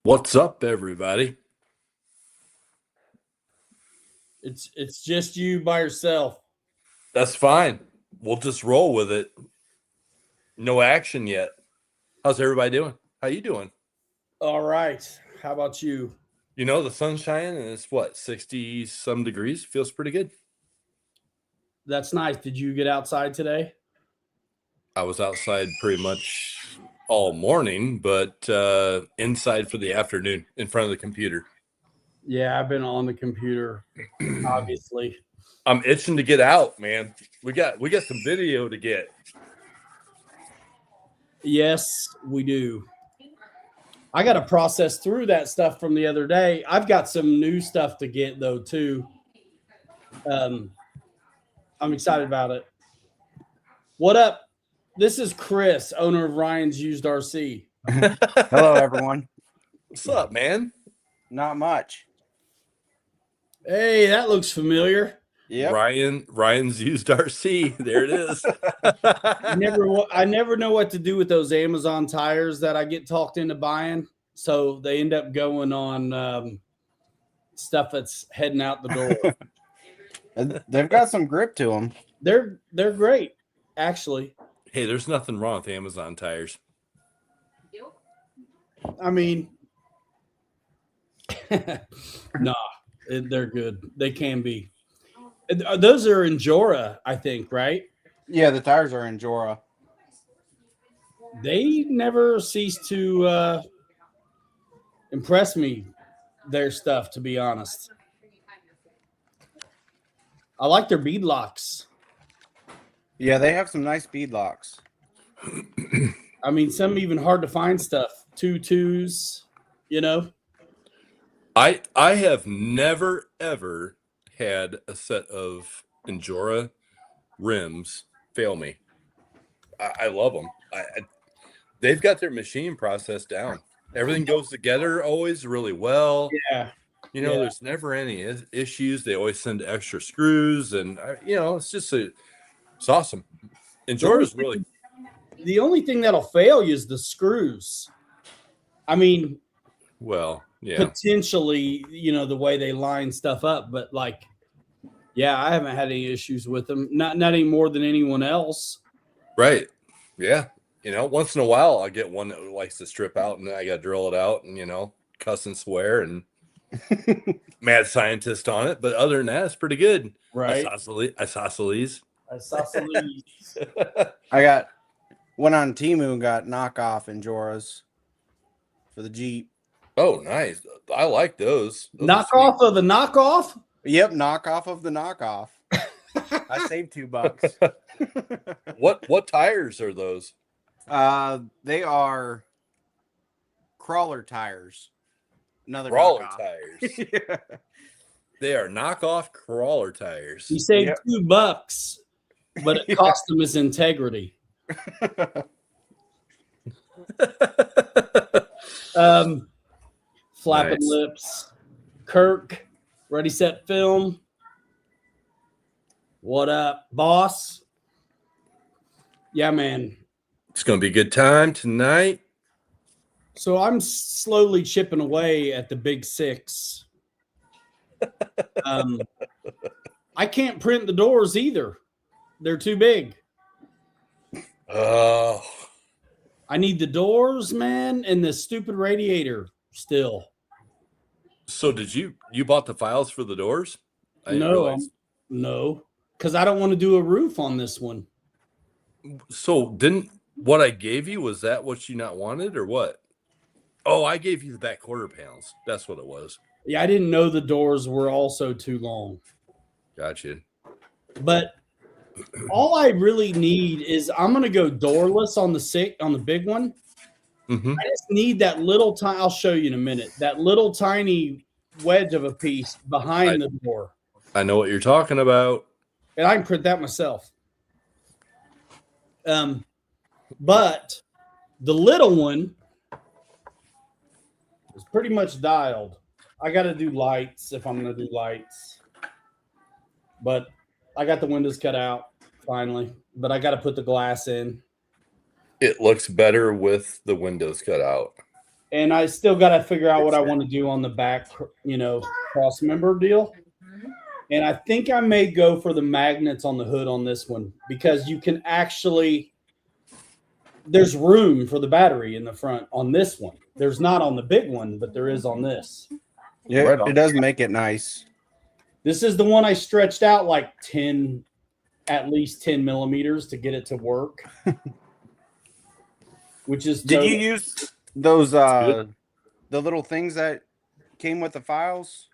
What's up, everybody? It's just you by yourself. That's fine. We'll just roll with it. No action yet. How's everybody doing? How you doing? All right. How about you? You know, the sun's shining and it's what, 60 some degrees? Feels pretty good. That's nice. Did you get outside today? I was outside pretty much all morning, but inside for the afternoon in front of the computer. Yeah, I've been on the computer, obviously. I'm itching to get out, man. We got some video to get. Yes, we do. I got to process through that stuff from the other day. I've got some new stuff to get though too. I'm excited about it. What up? This is Chris, owner of Ryan's Used RC. Hello, everyone. What's up, man? Not much. Hey, that looks familiar. Yeah. Ryan's Used RC. There it is. I never know what to do with those Amazon tires that I get talked into buying. So they end up going on stuff that's heading out the door. They've got some grip to them. They're great, actually. Hey, there's nothing wrong with Amazon tires. I mean, nah, they're good. They can be. Those are Endura, I think, right? Yeah, the tires are Endura. They never cease to impress me, their stuff, to be honest. I like their bead locks. Yeah, they have some nice bead locks. I mean, some even hard to find stuff. 2.2s, you know? I have never, ever had a set of Endura rims fail me. I love them. They've got their machine process down. Everything goes together always really well. Yeah. You know, there's never any issues. They always send extra screws, and it's just it's awesome. Endura is really. The only thing that'll fail you is the screws. I mean, well, yeah, potentially, the way they line stuff up, but I haven't had any issues with them. Not any more than anyone else. Right. Yeah. Once in a while I get one that likes to strip out and then I got to drill it out and, cuss and swear and mad scientist on it. But other than that, it's pretty good. Right. Isosceles. I went on Temu and got knockoff Enduras for the Jeep. Oh, nice. I like those. Knockoff of the knockoff? Yep, knockoff of the knockoff. I saved $2. What tires are those? They are crawler tires. Another crawler knockoff. Tires. Yeah. They are knockoff crawler tires. You saved $2, but it cost him his integrity. Flapping lips. Kirk, ready, set, film. What up, boss? Yeah, man. It's going to be a good time tonight. So I'm slowly chipping away at the big 6. I can't print the doors either. They're too big. Oh. I need the doors, man, and the stupid radiator still. So did you bought the files for the doors? No, because I don't want to do a roof on this one. So didn't what I gave you, was that what you not wanted or what? Oh, I gave you the back quarter panels. That's what it was. Yeah, I didn't know the doors were also too long. Gotcha. But all I really need is I'm going to go doorless on the big one. Mm-hmm. I just need that little tiny. I'll show you in a minute. That little tiny wedge of a piece behind the door. I know what you're talking about. And I can print that myself. But the little one is pretty much dialed. I got to do lights if I'm going to do lights. But I got the windows cut out finally. But I got to put the glass in. It looks better with the windows cut out. and I still got to figure out what I want to do on the back, cross member deal. And I think I may go for the magnets on the hood on this one because you can actually, there's room for the battery in the front on this one. There's not on the big one, but there is on this. Yeah, Right it does make it nice. This is the one I stretched out like at least 10 millimeters to get it to work. Which is Did you use those the little things that came with the files?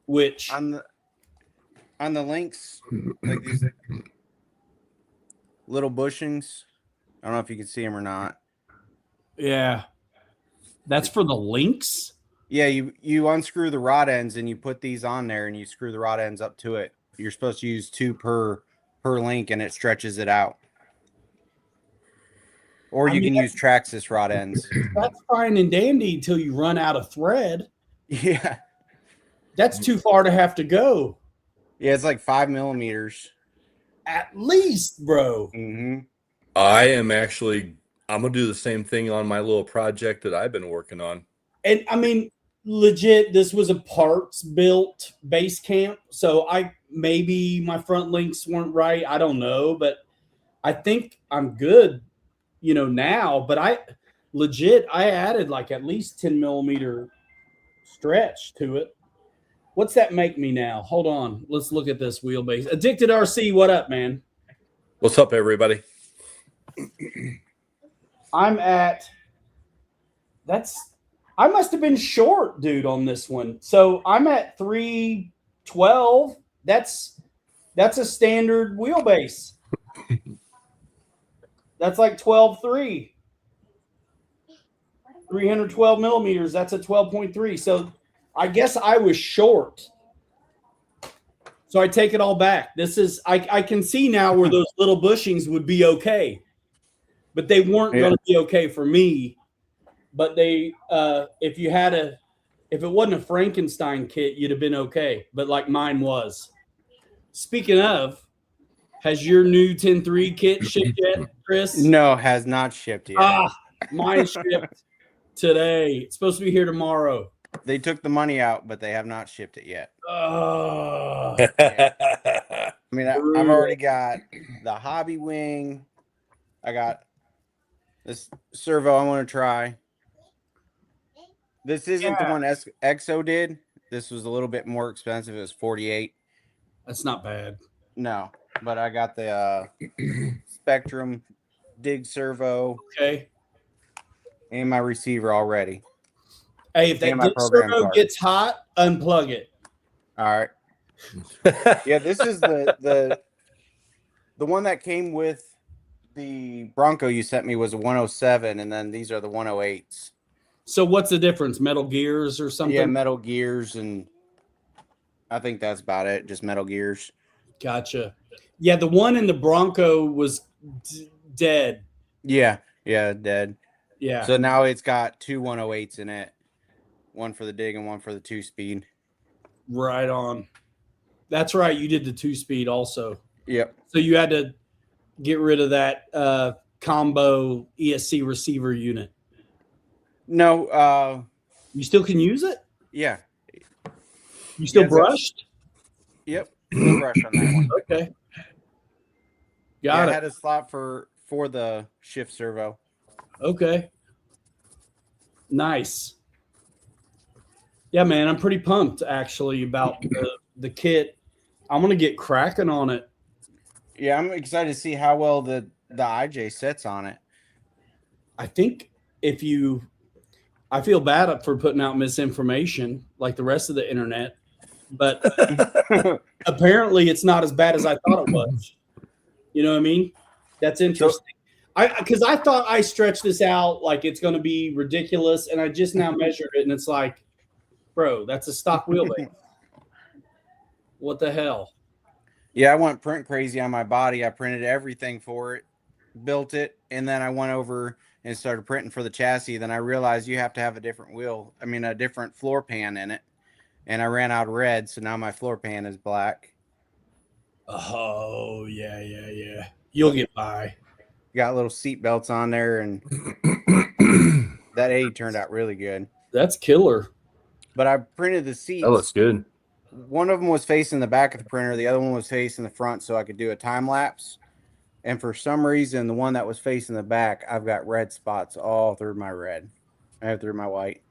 Which on the links, like these little bushings. I don't know if you can see them or not. Yeah, that's for the links. Yeah, you unscrew the rod ends and you put these on there and you screw the rod ends up to it. You're supposed to use 2 per link and it stretches it out. Or you can use Traxxas rod ends. That's fine and dandy until you run out of thread. Yeah. That's too far to have to go. Yeah, it's like 5 millimeters. At least, bro. Mm-hmm. I'm gonna do the same thing on my little project that I've been working on. And I mean, legit, this was a parts built base camp. So maybe my front links weren't right. I don't know, but I think I'm good, now. But I added like at least 10 millimeter stretch to it. What's that make me now? Hold on. Let's look at this wheelbase. Addicted RC, what up, man? What's up, everybody? I must have been short, dude, on this one. So I'm at 312. That's a standard wheelbase. That's like 12.3. 312 millimeters. That's a 12.3. So I guess I was short. So I take it all back. I can see now where those little bushings would be okay. But they weren't going to be okay for me. But if it wasn't a Frankenstein kit, you'd have been okay. But like mine was. Speaking of, has your new 10.3 kit shipped yet, Chris? No, has not shipped yet. Mine shipped today. It's supposed to be here tomorrow. They took the money out, but they have not shipped it yet. Yeah. I mean, I've already got the hobby wing. I got this servo I want to try. This isn't the one EXO did. This was a little bit more expensive. It was $48. That's not bad. No, but I got the Spectrum Dig servo. Okay. And my receiver already. Hey, if that Dig servo gets hot, unplug it. All right. Yeah, this is the one that came with the Bronco you sent me was a 107, and then these are the 108s. So what's the difference? Metal gears or something? Yeah, metal gears, and I think that's about it. Just metal gears. Gotcha. Yeah, the one in the Bronco was dead. Yeah, dead. Yeah. So now it's got 2 108s in it. One for the dig and one for the 2-speed. Right on. That's right. You did the 2-speed also. Yep. So you had to get rid of that combo ESC receiver unit. No. You still can use it? Yeah. You still brushed? Yep. Still brush on that one. Okay. Got it. I had a slot for the shift servo. Okay. Nice. Yeah, man, I'm pretty pumped actually about the kit. I'm gonna get cracking on it. Yeah, I'm excited to see how well the IJ sets on it. I think I feel bad for putting out misinformation like the rest of the internet, but apparently it's not as bad as I thought it was. You know what I mean? That's interesting. Because I thought I stretched this out like it's going to be ridiculous, and I just now measured it, and it's like, bro, that's a stock wheelbase. What the hell? Yeah, I went print crazy on my body. I printed everything for it, built it, and then I went over and started printing for the chassis. Then I realized you have to have a different floor pan in it, and I ran out of red, so now my floor pan is black. Oh yeah. You'll get by. Got little seat belts on there, and That 80 turned out really good. That's killer. But I printed the seats. That looks good. One of them was facing the back of the printer. The other one was facing the front, so I could do a time lapse. And for some reason, the one that was facing the back, I've got red spots all through my red. I have through my white.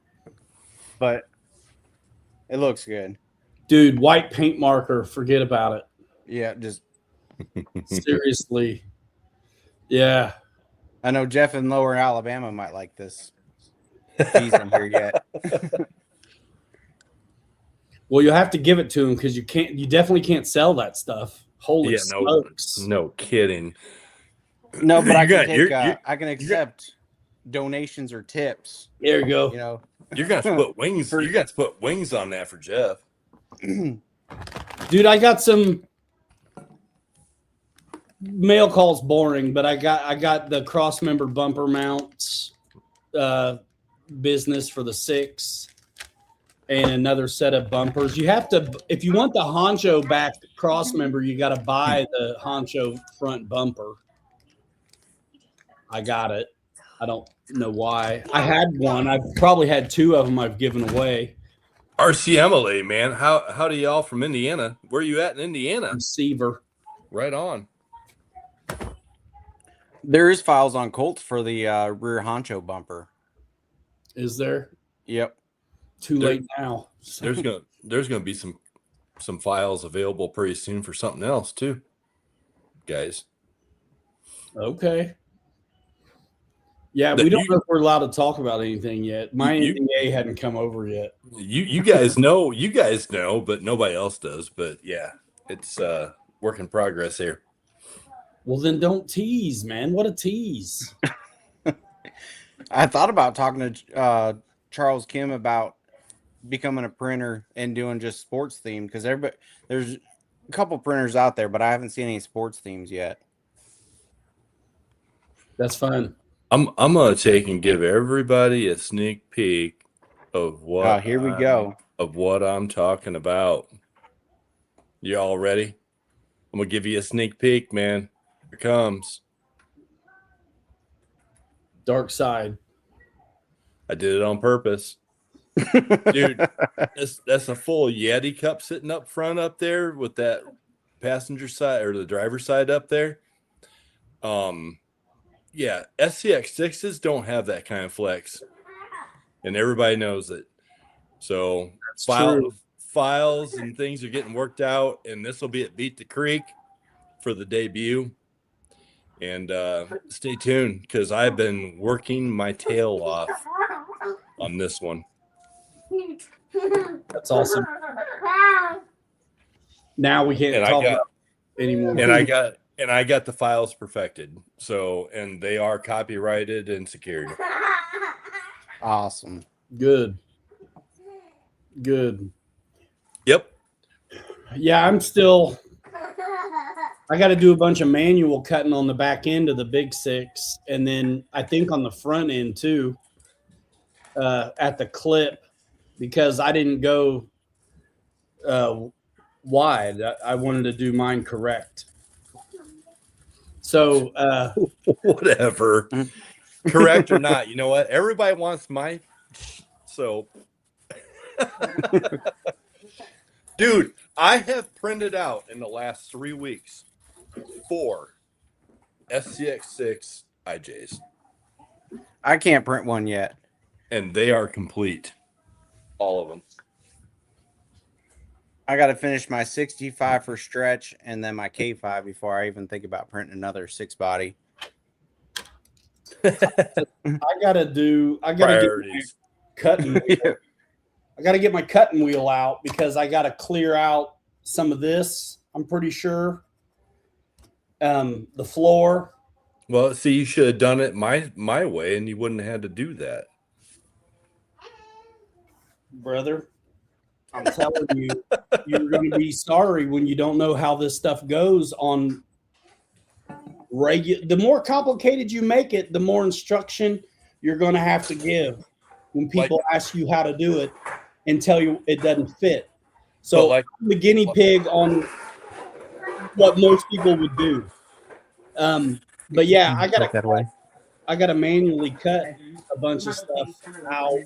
But it looks good. Dude, white paint marker, forget about it. Yeah, just Seriously. Yeah. I know Jeff in Lower Alabama might like this. He's in here yet. Well, you'll have to give it to him because you definitely can't sell that stuff. Holy smokes. No kidding. No, but I can You're- take I can accept donations or tips. There you go. You know. You're gonna have to put wings. You got to put wings on that for Jeff. Dude, I got some mail calls boring, but I got the cross member bumper mounts business for the 6 and another set of bumpers. You have to, if you want the honcho back cross member, you got to buy the honcho front bumper. I got it. I don't know why. I had one. I've probably had 2 of them I've given away. RCMLA, man. How do y'all from Indiana? Where are you at in Indiana? Receiver. Right on. There is files on Colts for the rear honcho bumper. Is there? Yep. Too late now. There's gonna be some files available pretty soon for something else too, guys. Okay. Yeah, we don't know if we're allowed to talk about anything yet. My NDA hadn't come over yet. You guys know, but nobody else does. But yeah, it's work in progress here. Well, then don't tease, man. What a tease. I thought about talking to Charles Kim about becoming a printer and doing just sports themed because there's a couple printers out there, but I haven't seen any sports themes yet. That's fun. I'm gonna take and give everybody a sneak peek of what. Oh, here we go. Of what I'm talking about. You all ready? I'm gonna give you a sneak peek, man. Here it comes. Dark side. I did it on purpose. Dude, that's a full Yeti cup sitting up front up there with that passenger side or the driver's side up there. Yeah, SCX6s don't have that kind of flex, and everybody knows it. So files and things are getting worked out, and this will be at Beat the Creek for the debut. And stay tuned because I've been working my tail off on this one. That's awesome. Now we can't talk about anymore. And I got the files perfected. So, and they are copyrighted and secured. Awesome. Good. Yep. Yeah, I got to do a bunch of manual cutting on the back end of the big 6. And then I think on the front end too, at the clip, because I didn't go wide. I wanted to do mine correct. So whatever, correct or not, you know what? Everybody wants my. So, dude, I have printed out in the last 3 weeks 4 SCX6 IJs. I can't print one yet. And they are complete. All of them. I got to finish my 65 for stretch and then my K5 before I even think about printing another 6 body. I gotta get my cutting wheel. I gotta get my cutting wheel out because I gotta clear out some of this. I'm pretty sure. The floor. Well, see, you should have done it my way, and you wouldn't have had to do that, brother. I'm telling you, you're going to be sorry when you don't know how this stuff goes on regular. The more complicated you make it, the more instruction you're going to have to give when people ask you how to do it and tell you it doesn't fit. So I'm the guinea pig on what most people would do. But yeah, I got that way. I got to manually cut a bunch of stuff out.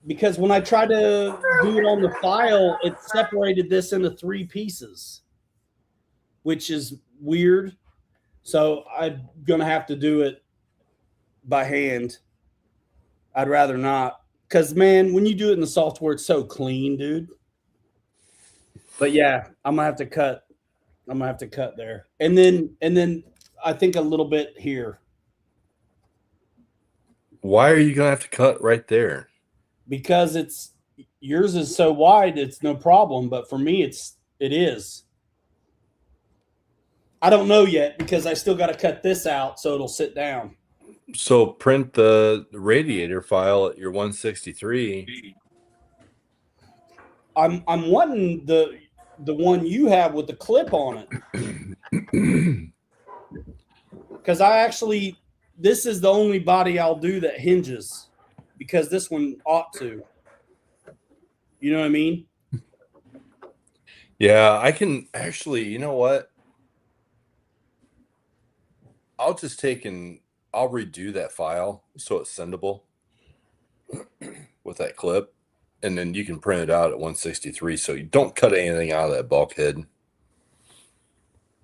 Because when I tried to do it on the file, it separated this into 3 pieces, which is weird. So I'm gonna have to do it by hand. I'd rather not, because man, when you do it in the software, it's so clean, dude. But yeah, I'm gonna have to cut. I'm gonna have to cut there, and then I think a little bit here. Why are you gonna have to cut right there? Because it's yours is so wide, it's no problem. But for me, it is. I don't know yet because I still got to cut this out so it'll sit down. So print the radiator file at your 163. I'm wanting the one you have with the clip on it. Because this is the only body I'll do that hinges, because this one ought to. You know what I mean? Yeah, I can actually, you know what? I'll just take and I'll redo that file so it's sendable with that clip. And then you can print it out at 163 so you don't cut anything out of that bulkhead.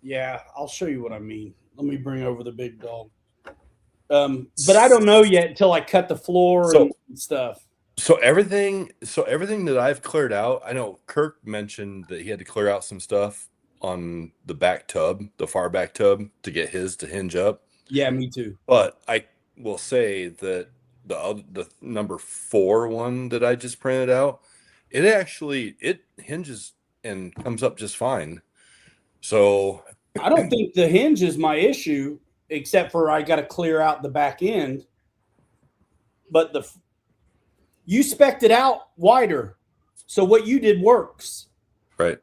Yeah, I'll show you what I mean. Let me bring over the big dog. But I don't know yet until I cut the floor and stuff. So everything that I've cleared out, I know Kirk mentioned that he had to clear out some stuff on the back tub, the far back tub, to get his to hinge up. Yeah, me too. But I will say that the number 4 one that I just printed out, it hinges and comes up just fine. So I don't think the hinge is my issue, except for I got to clear out the back end. But you spec'd it out wider, so what you did works. Right.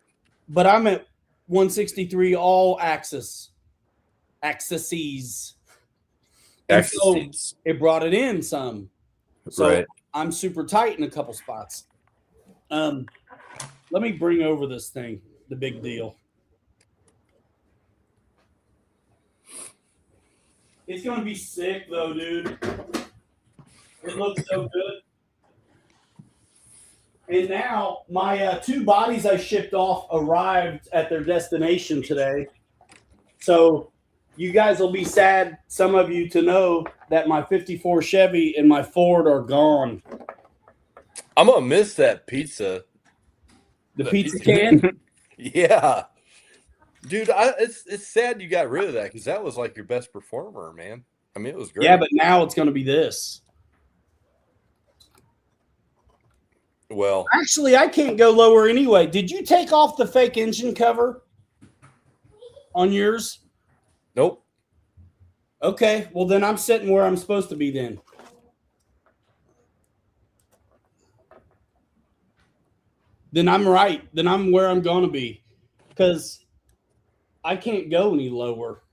But I'm at 163 all axes. So it brought it in some. So right. I'm super tight in a couple spots. Let me bring over this thing, the big deal. It's going to be sick, though, dude. It looks so good. And now my 2 bodies I shipped off arrived at their destination today. So you guys will be sad, some of you, to know that my 54 Chevy and my Ford are gone. I'm going to miss that pizza. The pizza can? Yeah. Dude, it's sad you got rid of that, because that was like your best performer, man. I mean, it was great. Yeah, but now it's going to be this. Well, actually, I can't go lower anyway. Did you take off the fake engine cover on yours? Nope. Okay, well then I'm sitting where I'm supposed to be then. Then I'm right. Then I'm where I'm going to be, because I can't go any lower,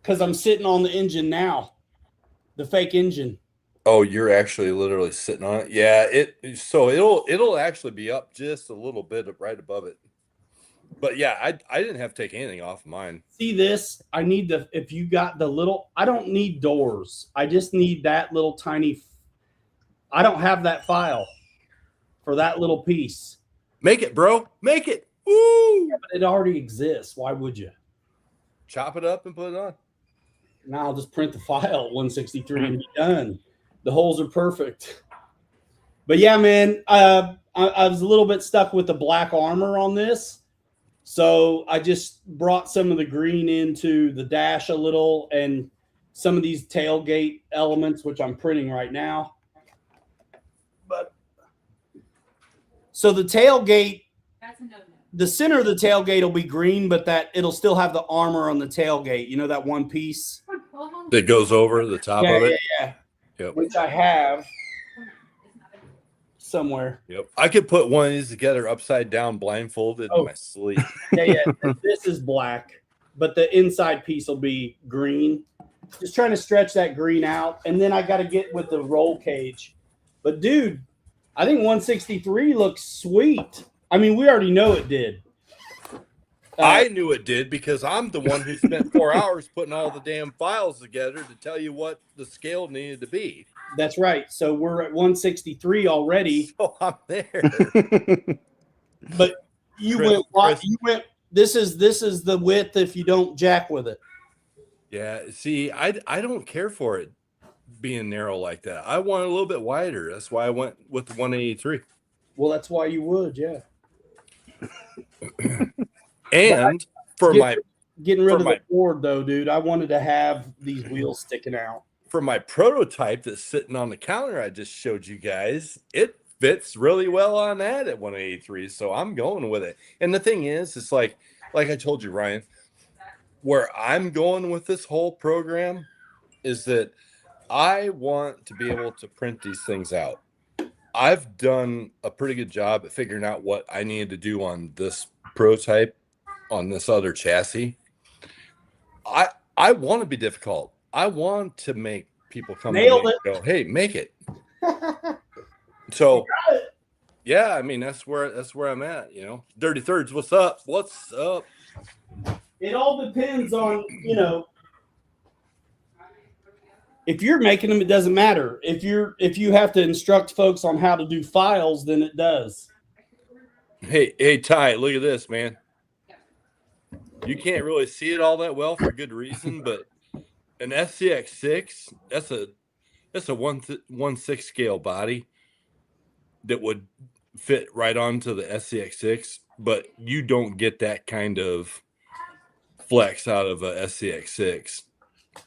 because I'm sitting on the engine now, the fake engine. Oh, you're actually literally sitting on it. Yeah, it'll actually be up just a little bit right above it. But yeah, I didn't have to take anything off of mine. See this? I need if you got the little, I don't need doors. I just need that little tiny. I don't have that file for that little piece. Make it, bro. Make it. Woo! Yeah, but it already exists. Why would you? Chop it up and put it on. Now I'll just print the file at 163 and be done. The holes are perfect. But yeah, man, I was a little bit stuck with the black armor on this. So I just brought some of the green into the dash a little, and some of these tailgate elements, which I'm printing right now. But so the tailgate, the center of the tailgate will be green, but that it'll still have the armor on the tailgate. You know, that one piece that goes over the top of it. Yeah. Yep. Which I have somewhere. Yep. I could put one of these together upside down, blindfolded in my sleep. Yeah. This is black, but the inside piece will be green. Just trying to stretch that green out, and then I got to get with the roll cage. But dude, I think 163 looks sweet. I mean, we already know it did. I knew it did because I'm the one who spent 4 hours putting all the damn files together to tell you what the scale needed to be. That's right. So we're at 163 already. So I'm there. But you Chris, went. You went. This is the width if you don't jack with it. Yeah, see, I don't care for it being narrow like that. I want it a little bit wider. That's why I went with the 183. Well, that's why you would, yeah. And for getting rid of my the board though, dude, I wanted to have these wheels sticking out. for my prototype that's sitting on the counter I just showed you guys, it fits really well on that at 183. So I'm going with it. And the thing is, it's like I told you, Ryan, where I'm going with this whole program is that I want to be able to print these things out. I've done a pretty good job at figuring out what I needed to do on this prototype, on this other chassis. I want to be difficult. I want to make people come to me and go, "Hey, make it." So, yeah, I mean that's where I'm at. You know, Dirty Thirds, what's up? What's up? It all depends on, you know, if you're making them, it doesn't matter. If you have to instruct folks on how to do files, then it does. Hey, Ty, look at this, man. You can't really see it all that well for good reason, but an SCX6, that's a 1/6 scale body that would fit right onto the SCX6, but you don't get that kind of flex out of a SCX6.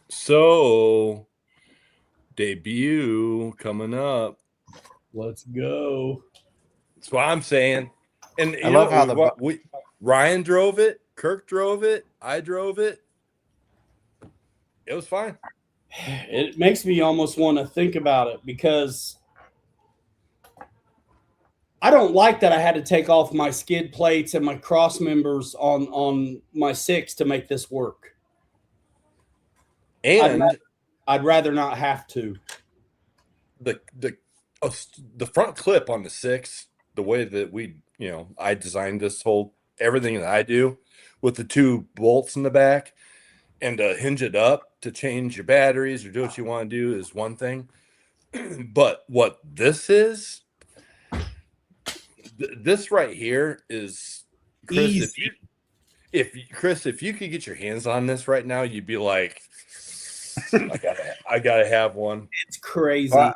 So debut coming up. Let's go. That's what I'm saying. And I love how Ryan drove it, Kirk drove it, I drove it. It was fine. It makes me almost want to think about it because I don't like that I had to take off my skid plates and my cross members on my 6 to make this work. And I'd rather not have to. The front clip on the 6, the way that I designed this whole everything that I do with the 2 bolts in the back and to hinge it up to change your batteries or do what you want to do is one thing. But what this is, this right here is, Chris, Easy. if you could get your hands on this right now, you'd be like, I gotta have one. It's crazy. Well,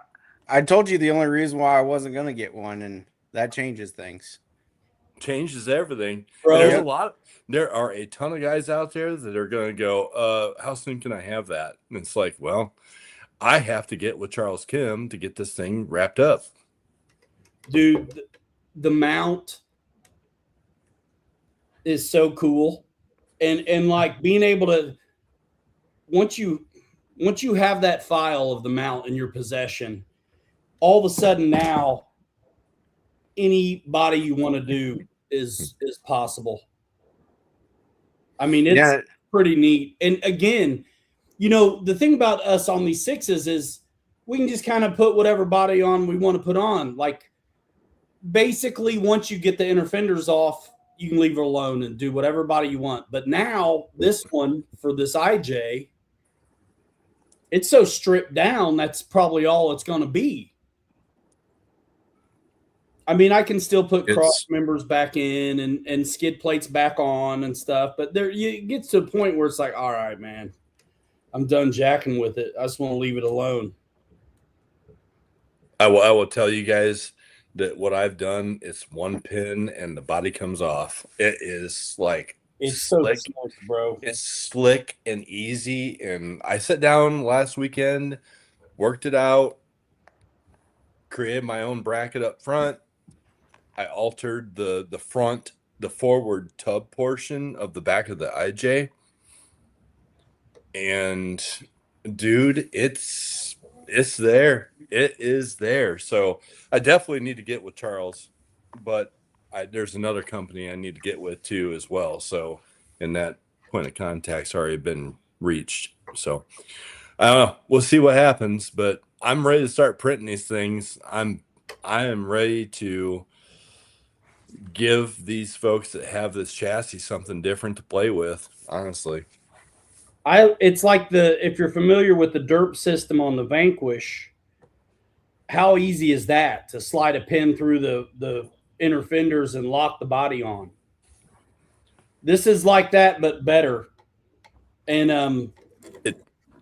I told you the only reason why I wasn't gonna get one, and that changes things. Changes everything. Bro. There are a ton of guys out there that are gonna go, how soon can I have that? And it's like, well, I have to get with Charles Kim to get this thing wrapped up. Dude, the mount is so cool. And like being able to once you have that file of the mount in your possession, all of a sudden now any body you want to do is possible. I mean, it's pretty neat. And again, you know, the thing about us on these 6s is we can just kind of put whatever body on we want to put on. Like basically once you get the inner fenders off, you can leave it alone and do whatever body you want. But now this one for this IJ, it's so stripped down, that's probably all it's going to be. I mean, I can still put cross members back in and skid plates back on and stuff, but there you get to a point where it's like, all right, man, I'm done jacking with it. I just want to leave it alone. I will tell you guys that what I've done is one pin and the body comes off. It is like it's slick, so slick, bro. It's slick and easy. And I sat down last weekend, worked it out, created my own bracket up front. I altered the forward tub portion of the back of the IJ. And dude, it's there. It is there. So I definitely need to get with Charles, but there's another company I need to get with too as well. So, and that point of contact's already been reached. So I don't know. We'll see what happens, but I'm ready to start printing these things. I am ready to give these folks that have this chassis something different to play with, honestly. It's like if you're familiar with the derp system on the Vanquish, how easy is that to slide a pin through the inner fenders and lock the body on? This is like that, but better. And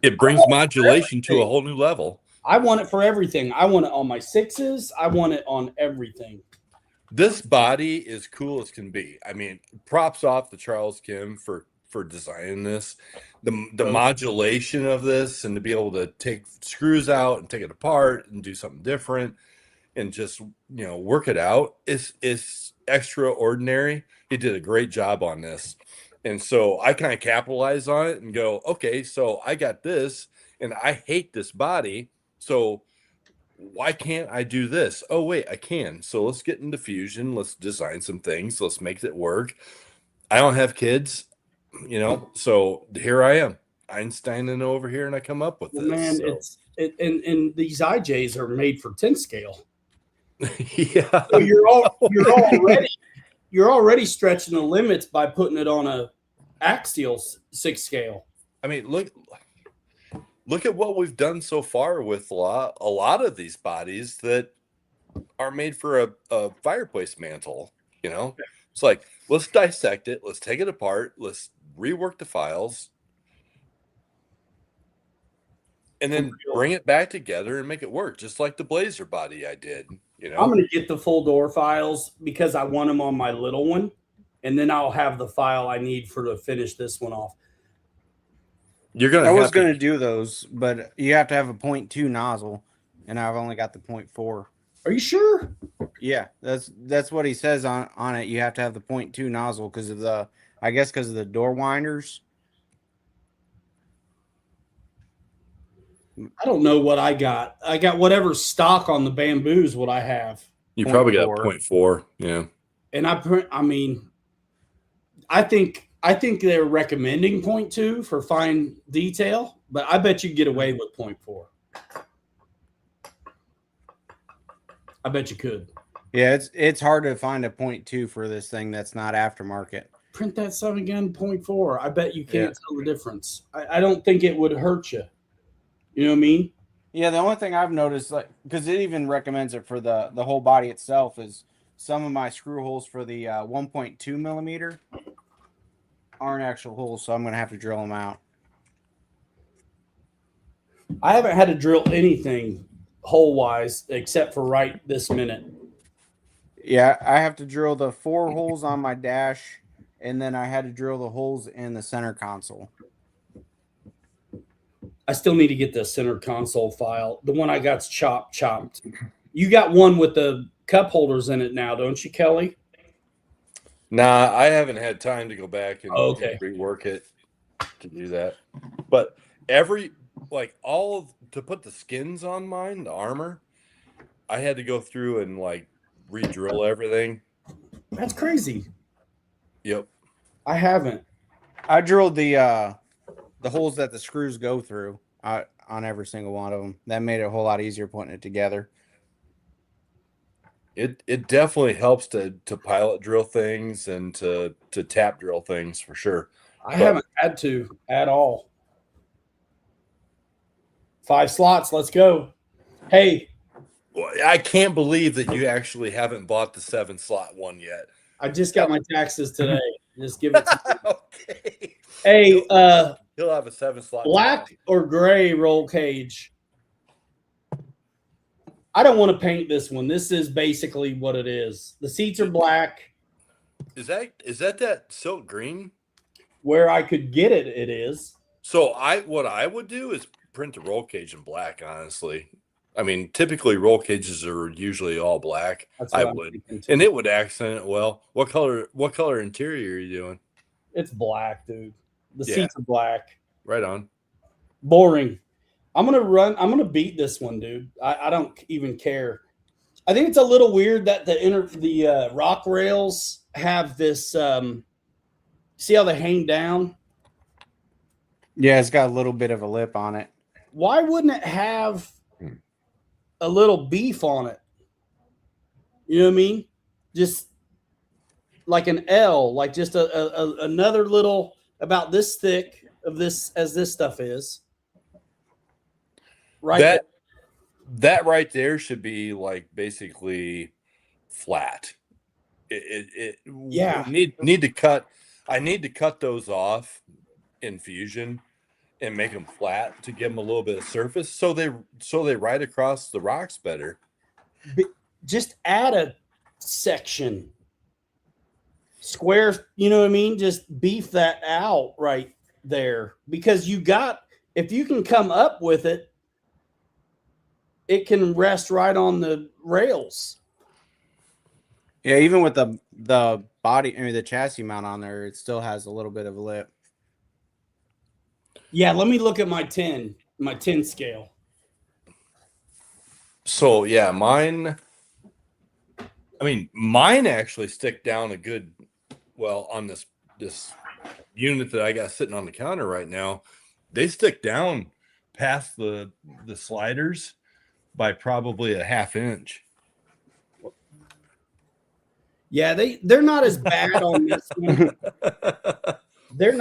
It brings modulation to a whole new level. I want it for everything. I want it on my sixes. I want it on everything. This body is cool as can be. I mean, props off to Charles Kim for designing this. The modulation of this, and to be able to take screws out and take it apart and do something different and just, work it out is extraordinary. He did a great job on this. And so I kind of capitalize on it and go, okay, so I got this and I hate this body. So why can't I do this? Oh, wait, I can. So let's get into Fusion. Let's design some things. Let's make it work. I don't have kids, so here I am, Einsteining over here, and I come up with this. Man, so. And these IJs are made for 10 scale. Yeah. So you're already stretching the limits by putting it on a Axial 6 scale. I mean, look at what we've done so far with a lot of these bodies that are made for a fireplace mantle. It's like, let's dissect it, let's take it apart, let's rework the files, and then bring it back together and make it work, just like the Blazer body I did. I'm going to get the full door files because I want them on my little one, and then I'll have the file I need to finish this one off. I was going to do those, but you have to have a 0.2 nozzle, and I've only got the 0.4. Are you sure? Yeah, that's what he says on it. You have to have the 0.2 nozzle because of the door winders. I don't know what I got. I got whatever stock on the Bamboo's what I have. You probably got 0.4, yeah. And I think they're recommending 0.2 for fine detail, but I bet you can get away with 0.4. I bet you could. Yeah, it's hard to find a 0.2 for this thing that's not aftermarket. Print that son again, 0.4. I bet you can't tell the difference. I don't think it would hurt you. You know what I mean? Yeah, the only thing I've noticed, because it even recommends it for the whole body itself, is some of my screw holes for the 1.2 millimeter aren't actual holes, so I'm going to have to drill them out. I haven't had to drill anything hole-wise except for right this minute. Yeah, I have to drill the 4 holes on my dash, and then I had to drill the holes in the center console. I still need to get the center console file. The one I got's chopped. You got one with the cup holders in it now, don't you, Kelly? Nah, I haven't had time to go back and rework it to do that. But to put the skins on mine, the armor, I had to go through and re-drill everything. That's crazy. Yep. I haven't. I drilled the holes that the screws go through on every single one of them. That made it a whole lot easier putting it together. It definitely helps to pilot drill things and to tap drill things for sure. I haven't had to at all. 5 slots, let's go. Hey. I can't believe that you actually haven't bought the 7-slot one yet. I just got my taxes today. Just give it to me. Okay. Hey, he'll have a 7-slot. Black or gray roll cage? I don't want to paint this one. This is basically what it is. The seats are black. Is that silk green? Where I could get it, it is. So what I would do is print the roll cage in black, honestly. I mean, typically roll cages are usually all black. I would. And it would accent it well. What color interior are you doing? It's black, dude. The seats are black. Right on. Boring. I'm gonna beat this one, dude. I don't even care. I think it's a little weird that the rock rails have this see how they hang down? Yeah, it's got a little bit of a lip on it. Why wouldn't it have a little beef on it? You know what I mean? Just like an L, like just another little about this thick of this as this stuff is. Right there. That right there should be like basically flat. Yeah. Need to cut. I need to cut those off in fusion and make them flat to give them a little bit of surface, so they ride across the rocks better. Just add a section square, you know what I mean? Just beef that out right there, because if you can come up with it, it can rest right on the rails. Yeah, even with the body, I mean the chassis mount on there, it still has a little bit of a lip. Yeah, let me look at my 10 scale. So yeah, mine actually stick down a good, well, on this unit that I got sitting on the counter right now, they stick down past the sliders by probably a half inch. Yeah, they're not as bad on this one. They're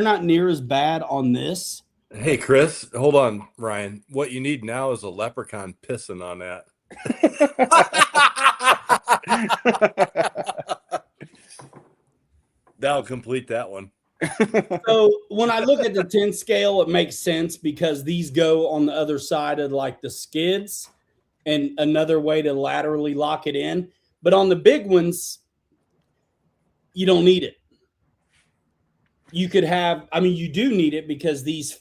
not near as bad on this. Hey, Chris, hold on, Ryan. What you need now is a leprechaun pissing on that. That'll complete that one. So when I look at the 10 scale, it makes sense because these go on the other side of like the skids and another way to laterally lock it in. But on the big ones, you don't need it. You could have, I mean, you do need it because these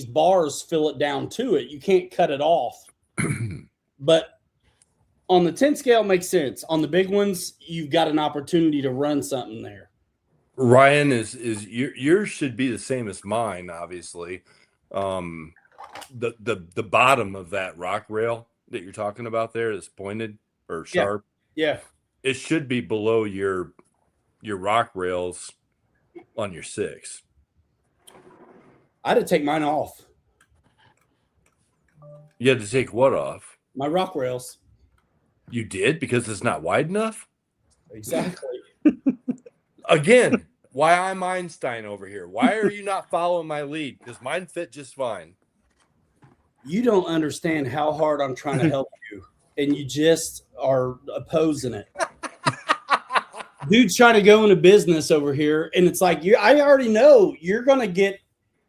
bars fill it down to it. You can't cut it off. But on the 10 scale, it makes sense. On the big ones, you've got an opportunity to run something there. Ryan, is yours should be the same as mine, obviously. The bottom of that rock rail that you're talking about there is pointed or sharp. Yeah. It should be below your rock rails on your 6. I had to take mine off. You had to take what off? My rock rails. You did, because it's not wide enough? Exactly. Again, why I'm Einstein over here. Why are you not following my lead? Because mine fit just fine. You don't understand how hard I'm trying to help you, and you just are opposing it. Dude's trying to go into business over here, and it's like, I already know you're going to get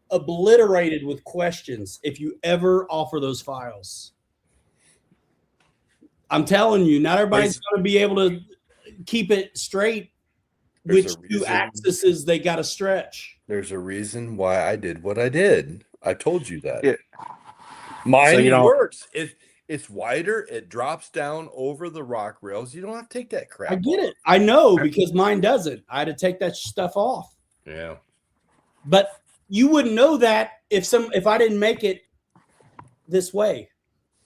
obliterated with questions if you ever offer those files. I'm telling you, not everybody's going to be able to keep it straight. Which 2 axes they got to stretch. There's a reason why I did what I did. I told you that. Yeah. Mine works. It's wider. It drops down over the rock rails. You don't have to take that crap. I get it. I know, because mine doesn't. I had to take that stuff off. Yeah. But you wouldn't know that if I didn't make it this way.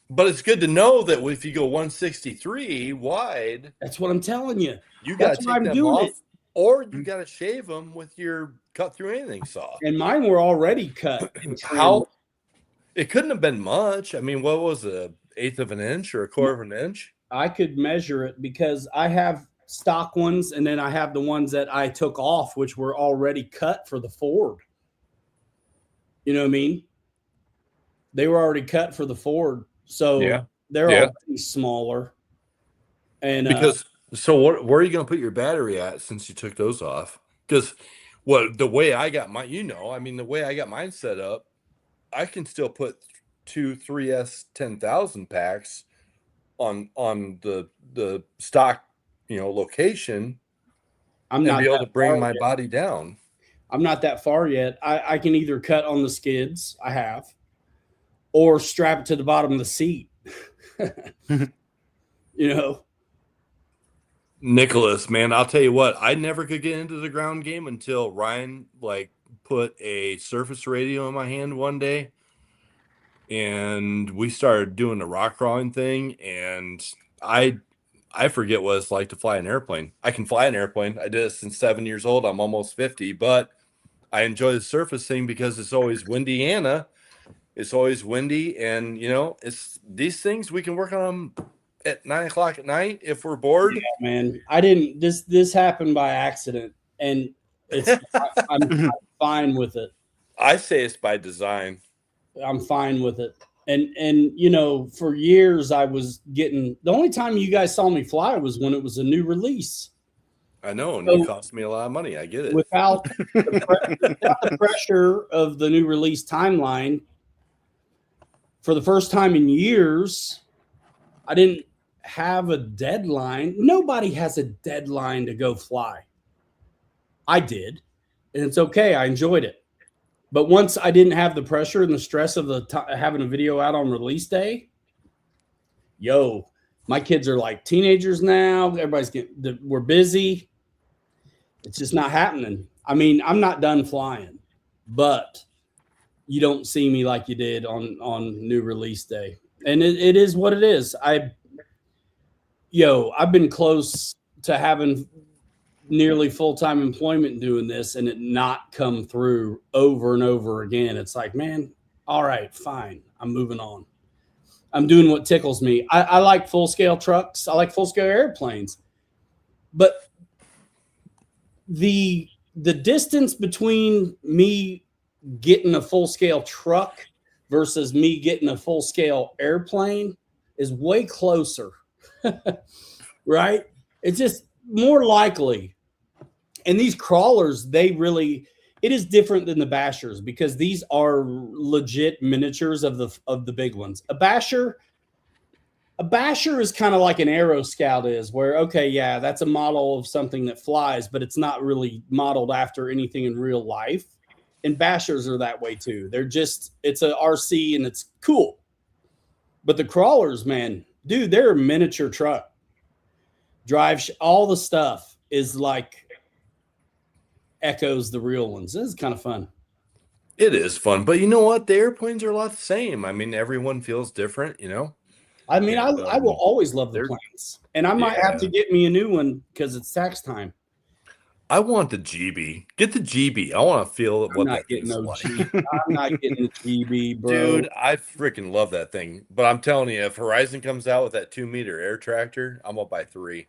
But it's good to know that if you go 163 wide, that's what I'm telling you. You got to take them off, or you got to shave them with your cut through anything saw. And mine were already cut. How? It couldn't have been much. I mean, what was it, 1/8 of an inch or 1/4 of an inch? I could measure it because I have stock ones, and then I have the ones that I took off, which were already cut for the Ford. You know what I mean? They were already cut for the Ford, so they're already smaller. And so where are you going to put your battery at since you took those off? Because the way I got mine, the way I got mine set up, I can still put 2 3S 10,000 packs on the stock, location. I'm not be able to bring my body down. I'm not that far yet. I can either cut on the skids, I have, or strap it to the bottom of the seat. Nicholas, man, I'll tell you what, I never could get into the ground game until Ryan put a surface radio in my hand one day, and we started doing the rock crawling thing, and I forget what it's like to fly an airplane. I can fly an airplane. I did it since 7 years old. I'm almost 50, but I enjoy the surface thing because it's always windy, It's always windy, and it's these things we can work on them at 9 o'clock at night if we're bored. Yeah, man. I didn't. This happened by accident, and I'm fine with it. I say it's by design. I'm fine with it. And you know, for years I was getting the only time you guys saw me fly was when it was a new release. I know, and So, you cost me a lot of money. I get it. Without the pressure of the new release timeline, for the first time in years, I didn't have a deadline. Nobody has a deadline to go fly. I did, and it's okay. I enjoyed it. But once I didn't have the pressure and the stress of having a video out on release day, my kids are like teenagers now. We're busy. It's just not happening. I mean, I'm not done flying, but you don't see me like you did on new release day. And it is what it is. I've been close to having nearly full-time employment doing this and it not come through over and over again. It's like, man, all right, fine. I'm moving on. I'm doing what tickles me. I like full-scale trucks. I like full-scale airplanes. But the distance between me getting a full-scale truck versus me getting a full-scale airplane is way closer. Right? It's just more likely. And these crawlers, it is different than the bashers because these are legit miniatures of the big ones. A basher is kind of like an Aero Scout is, where, okay, yeah, that's a model of something that flies, but it's not really modeled after anything in real life. And bashers are that way too. It's a RC and it's cool. But the crawlers, man, dude, they're a miniature truck. All the stuff is like echoes the real ones. This is kind of fun. It is fun, but you know what? The airplanes are a lot the same. I mean, everyone feels different, you know? I mean, I will always love the planes, and I might have to get me a new one because it's tax time. I want the GB. Get the GB. I want to feel what that thing's like. I'm not getting the GB, bro. Dude, I freaking love that thing. But I'm telling you, if Horizon comes out with that 2-meter air tractor, I'm gonna buy 3.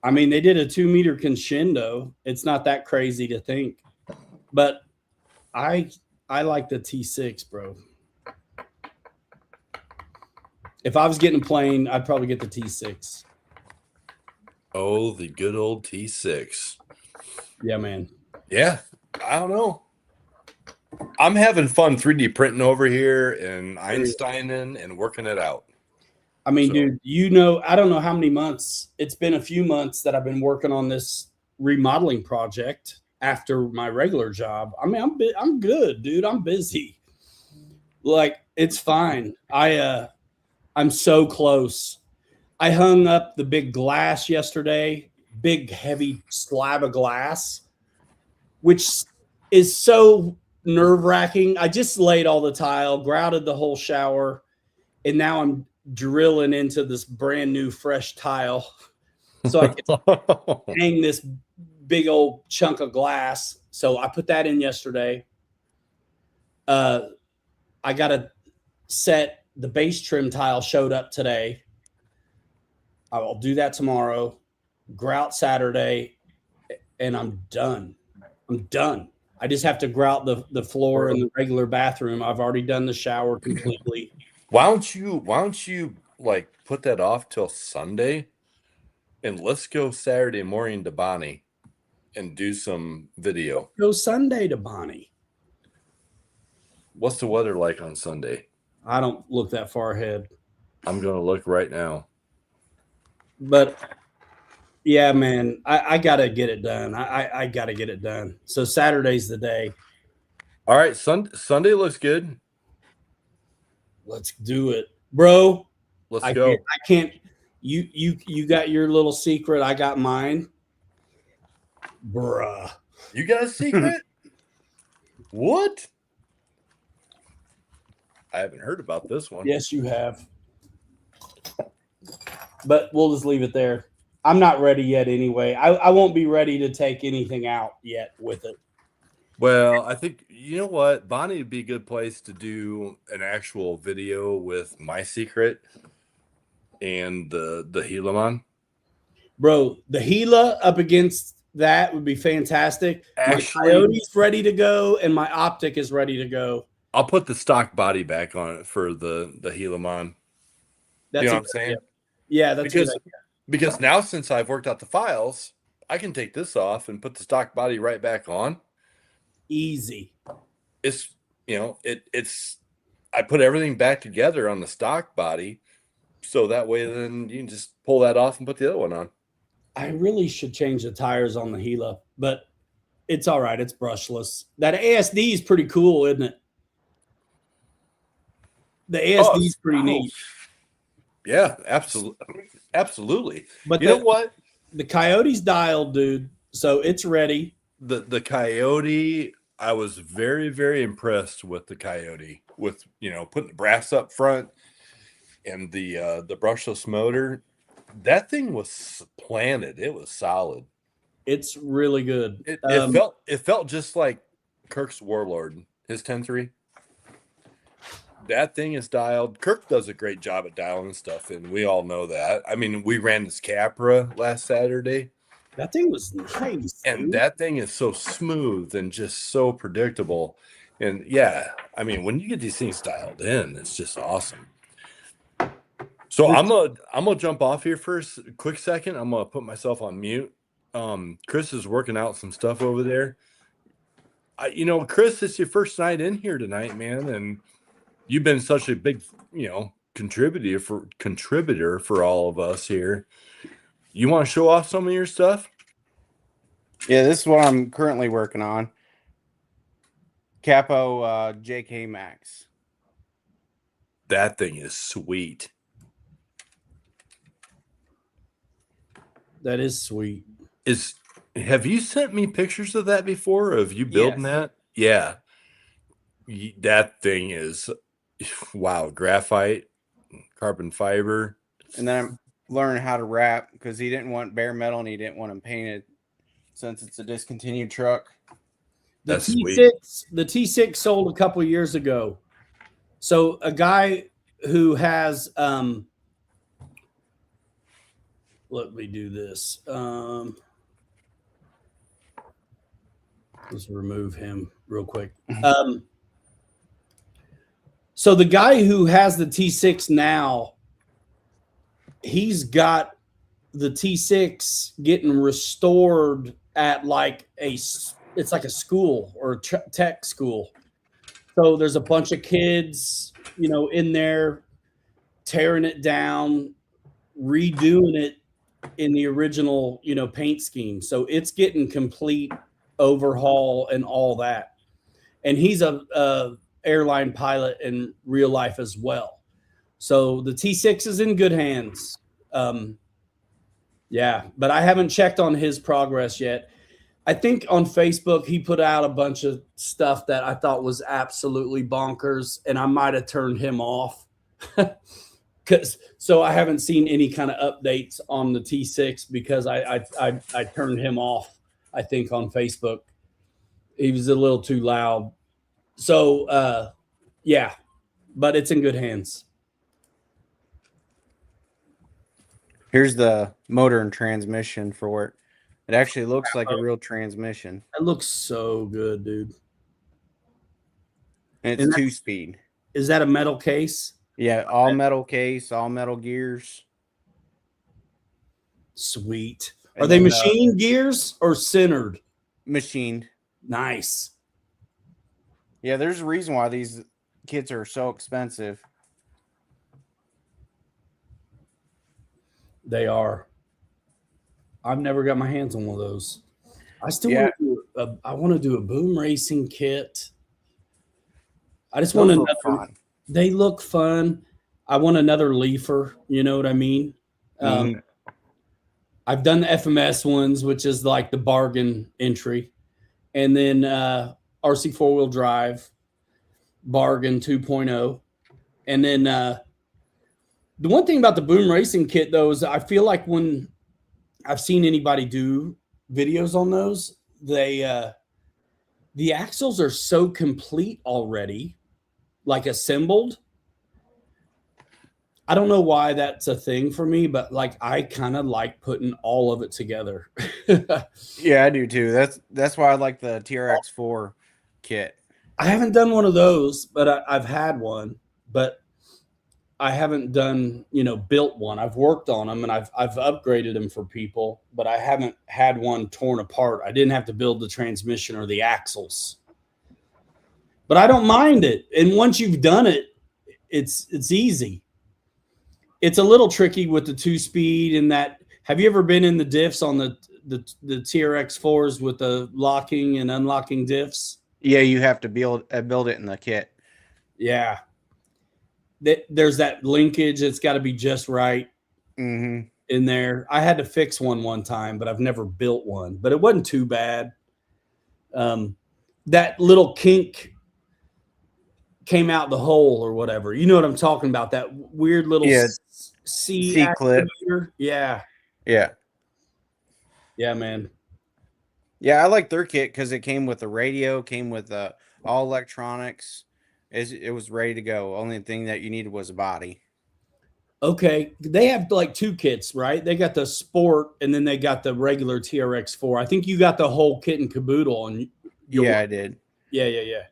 I mean, they did a 2-meter Crescendo. It's not that crazy to think, but I like the T6, bro. If I was getting a plane, I'd probably get the T6. Oh, the good old T6. Yeah, man. Yeah, I don't know. I'm having fun 3D printing over here and Einsteining and working it out. I mean, dude, I don't know how many months. It's been a few months that I've been working on this remodeling project after my regular job. I mean, I'm good, dude. I'm busy. Like, it's fine. I'm so close. I hung up the big glass yesterday, big heavy slab of glass, which is so nerve-wracking. I just laid all the tile, grouted the whole shower, and now I'm drilling into this brand new fresh tile so I can hang this big old chunk of glass. So I put that in yesterday. I got to set the base trim tile showed up today. I will do that tomorrow, grout Saturday, and I'm done. I just have to grout the floor in the regular bathroom. I've already done the shower completely. Why don't you like put that off till Sunday and let's go Saturday morning to Bonnie and do some video. Go Sunday to Bonnie. What's the weather like on Sunday? I don't look that far ahead. I'm going to look right now. But yeah, man, I got to get it done. I got to get it done. So Saturday's the day. All right. Sunday looks good. Let's do it, bro. Let's go. I can't. You got your little secret. I got mine, bruh. You got a secret? What? I haven't heard about this one. Yes, you have. But we'll just leave it there. I'm not ready yet anyway. I won't be ready to take anything out yet with it. Well, I think, you know what? Bonnie would be a good place to do an actual video with my secret. and the Helaman. Bro, the Gila up against that would be fantastic. Actually, my Coyote's ready to go, and my Optic is ready to go. I'll put the stock body back on it for the Helaman. That's You know a what I'm good saying? idea. Yeah, that's a good idea. Because now since I've worked out the files, I can take this off and put the stock body right back on. Easy. It's it's I put everything back together on the stock body, so that way then you can just pull that off and put the other one on. I really should change the tires on the Gila, but it's all right. It's brushless. That ASD is pretty cool, isn't it? The ASD is pretty neat. Yeah, absolutely. But you know what? The Coyote's dialed, dude. So it's ready. The Coyote, I was very, very impressed with the Coyote, with putting the brass up front and the brushless motor. That thing was planted. It was solid. It's really good. It felt just like Kirk's Warlord, his 10-3. That thing is dialed. Kirk does a great job at dialing stuff, and we all know that. I mean, we ran this Capra last Saturday. That thing was nice. And dude. that thing is so smooth and just so predictable. And yeah, I mean, when you get these things dialed in, it's just awesome. So I'm gonna jump off here for a quick second. I'm gonna put myself on mute. Chris is working out some stuff over there. Chris, it's your first night in here tonight, man, and you've been such a big, contributor for all of us here. You want to show off some of your stuff? Yeah, this is what I'm currently working on. Capo JK Max. That thing is sweet. That is sweet. Have you sent me pictures of that before? Of you building that? Yeah. That thing is, wow, graphite, carbon fiber. And then I'm learning how to wrap because he didn't want bare metal and he didn't want them painted since it's a discontinued truck. The That's T6, sweet. The T6 sold a couple years ago. So a guy who has let me do this. Let's remove him real quick. So the guy who has the T6 now, he's got the T6 getting restored at it's like a school or a tech school. So there's a bunch of kids, in there tearing it down, redoing it in the original, paint scheme. So it's getting complete overhaul and all that. And he's a airline pilot in real life as well. So the T6 is in good hands. Yeah, but I haven't checked on his progress yet. I think on Facebook he put out a bunch of stuff that I thought was absolutely bonkers, and I might have turned him off. So I haven't seen any kind of updates on the T6 because I turned him off, I think, on Facebook. He was a little too loud. So yeah, but it's in good hands. Here's the motor and transmission for work. It actually looks like a real transmission. It looks so good, dude. And it's 2-speed. Is that a metal case? Yeah, all metal case, all metal gears. Sweet. Are they machined gears or centered? Machined. Nice. Yeah, there's a reason why these kits are so expensive. They are. I've never got my hands on one of those. I still want to do a boom racing kit. I just want another. Fun. They look fun. I want another leafer. You know what I mean? I've done the FMS ones, which is like the bargain entry, and then RC 4-wheel drive bargain 2.0, and then the one thing about the boom racing kit though is I feel like when I've seen anybody do videos on those, the axles are so complete already, like assembled. I don't know why that's a thing for me, but like I kind of like putting all of it together. Yeah, I do too. That's why I like the TRX4 kit. I haven't done one of those, but I've had one, but I haven't done, built one. I've worked on them and I've upgraded them for people, but I haven't had one torn apart. I didn't have to build the transmission or the axles. But I don't mind it. And once you've done it, it's easy. It's a little tricky with the 2-speed and that. Have you ever been in the diffs on the TRX4s with the locking and unlocking diffs? Yeah, you have to build it in the kit. Yeah. There's that linkage. It's got to be just right Mm-hmm. in there. I had to fix one time, but I've never built one. But it wasn't too bad. That little kink came out the hole or whatever. You know what I'm talking about? That weird little C clip. Yeah. Yeah. Yeah, man. Yeah, I like their kit because it came with the radio, came with all electronics. It was ready to go. Only thing that you needed was a body. Okay. They have like 2 kits, right? They got the sport and then they got the regular TRX4. I think you got the whole kit and caboodle. And yeah, I did. Yeah.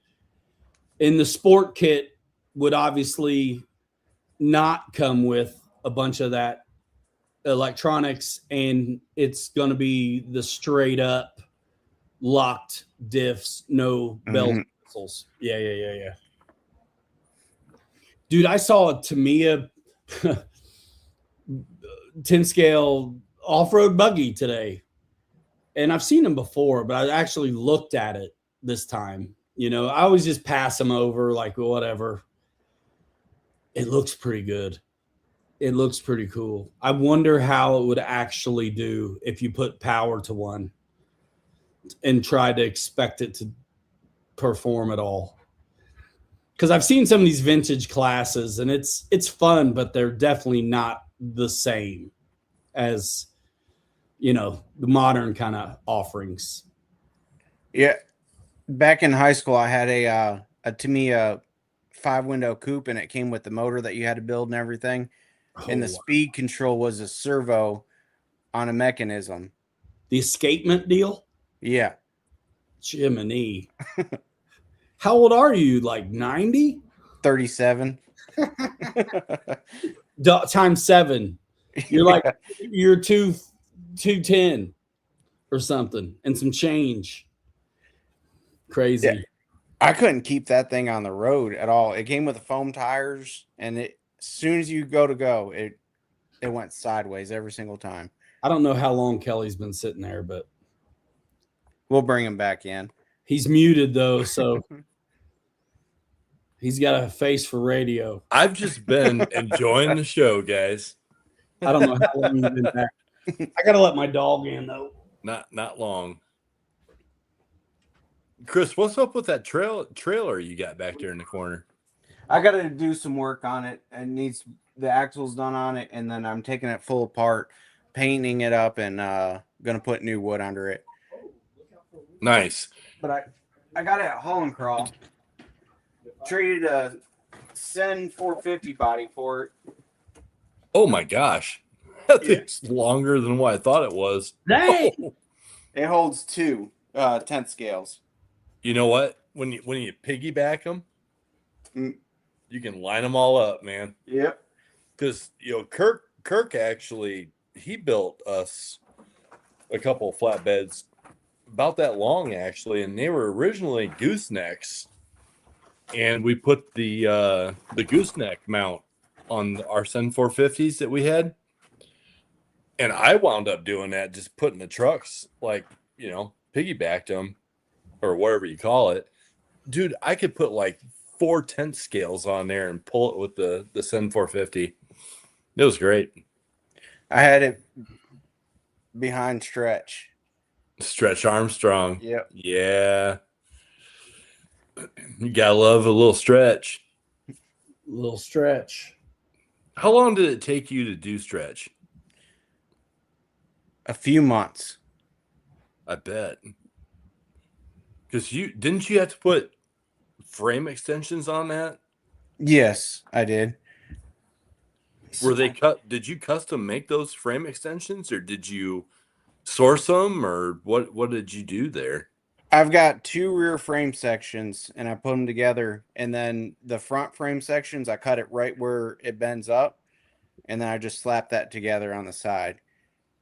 And the sport kit would obviously not come with a bunch of that electronics, and it's going to be the straight up locked diffs, no bells and whistles. Yeah. Dude, I saw a Tamiya 10 scale off-road buggy today, and I've seen them before, but I actually looked at it this time. I always just pass them over like whatever. It looks pretty good. It looks pretty cool. I wonder how it would actually do if you put power to one and try to expect it to perform at all. Because I've seen some of these vintage classes and it's fun, but they're definitely not the same as the modern kind of offerings. Yeah, back in high school, I had a Tamiya 5-window coupe, and it came with the motor that you had to build and everything. And the speed control was a servo on a mechanism. The escapement deal? Yeah. Jiminy. How old are you? Like 90? 37. Times 7. You're like, you're 210 or something and some change. Crazy. Yeah. I couldn't keep that thing on the road at all. It came with the foam tires, and as soon as you go, it went sideways every single time. I don't know how long Kelly's been sitting there, but we'll bring him back in. He's muted though, so he's got a face for radio. I've just been enjoying the show, guys. I don't know how long you've been back. I gotta let my dog in though. Not long. Chris, what's up with that trailer you got back there in the corner? I got to do some work on it. It needs the axles done on it, and then I'm taking it full apart, painting it up, and gonna put new wood under it. Nice. But I got it at Haul and Crawl. Traded a Sen 450 body for it. Oh my gosh, that thing's longer than what I thought it was. Dang! Oh. It holds 2 10th scales. You know what? When you piggyback them, you can line them all up, man. Yep. Because Kirk actually he built us a couple of flatbeds about that long actually, and they were originally goosenecks, and we put the gooseneck mount on our Sen 450s that we had, and I wound up doing that, just putting the trucks piggybacked them or whatever you call it. Dude, I could put like 4 10th scales on there and pull it with the Sen 450. It was great. I had it behind Stretch Armstrong. Yep. Yeah. You gotta love a little Stretch. Little Stretch. How long did it take you to do Stretch? A few months. I bet. Because didn't you have to put frame extensions on that? Yes, I did. Were they cut? Did you custom make those frame extensions, or did you source them, or what did you do there? I've got 2 rear frame sections, and I put them together, and then the front frame sections, I cut it right where it bends up, and then I just slap that together on the side,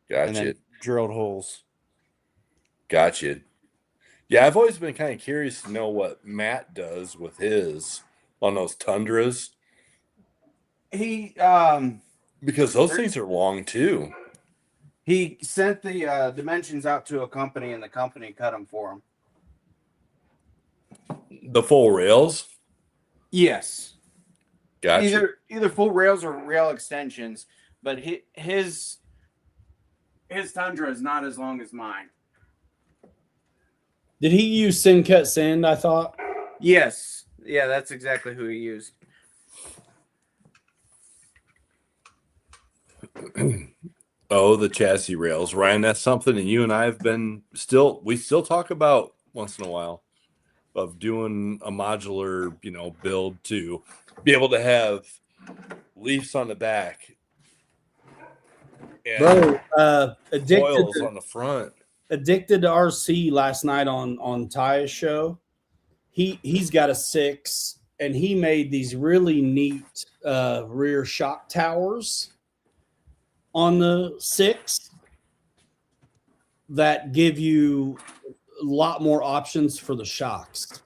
and Gotcha. then drilled holes. Gotcha. Yeah, I've always been kind of curious to know what Matt does with his on those Tundras, He because those things are long too. he sent the dimensions out to a company, and the company cut them for him. The full rails. Yes, Gotcha. either full rails or rail extensions, but his Tundra is not as long as mine. Did he use Sin Cut Sand? I thought. Yes, yeah, that's exactly who he used. Oh, the chassis rails, Ryan. That's something that you and I have been we still talk about once in a while, of doing a modular, build to be able to have leaves on the back and Bro, coils on the front. addicted to RC last night on Ty's show. He's got a 6, and he made these really neat rear shock towers on the 6 that give you a lot more options for the shocks.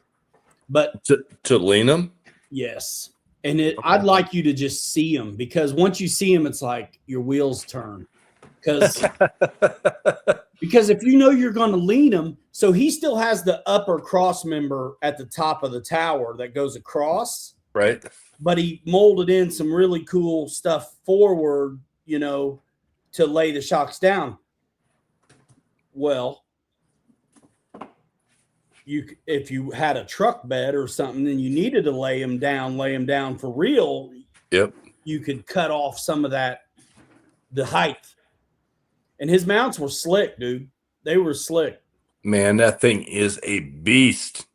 But To lean them. yes, and I'd like you to just see them, because once you see them, it's like your wheels turn. Because if you know you're going to lean them, so he still has the upper cross member at the top of the tower that goes across, Right. but he molded in some really cool stuff forward, to lay the shocks down. Well, if you had a truck bed or something, then you needed to lay them down for real. Yep. You could cut off some of the height. And his mounts were slick, dude. They were slick. Man, that thing is a beast.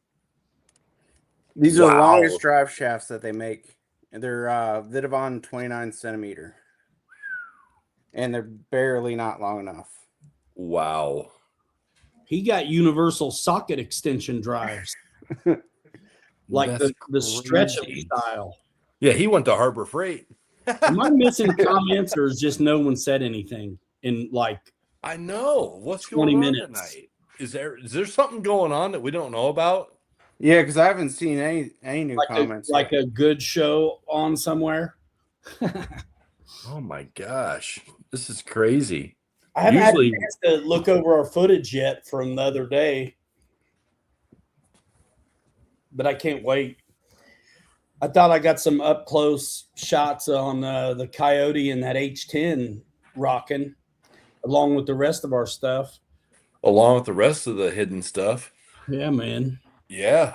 These are the Wow. longest drive shafts that they make. They're Vidavon 29 centimeter. And they're barely not long enough. Wow. He got universal socket extension drives. Like That's the stretch crazy. style. Yeah, he went to Harbor Freight. Am I missing comments, or is just no one said anything in like I know. What's 20 going on minutes? tonight? Is there something going on that we don't know about? Yeah, because I haven't seen any new comments. Like a good show on somewhere? Oh my gosh. This is crazy. I haven't Usually- had a chance to look over our footage yet from the other day, but I can't wait. I thought I got some up close shots on the Coyote and that H10 rocking, along with the rest of our stuff. Along with the rest of the hidden stuff. Yeah, man. Yeah.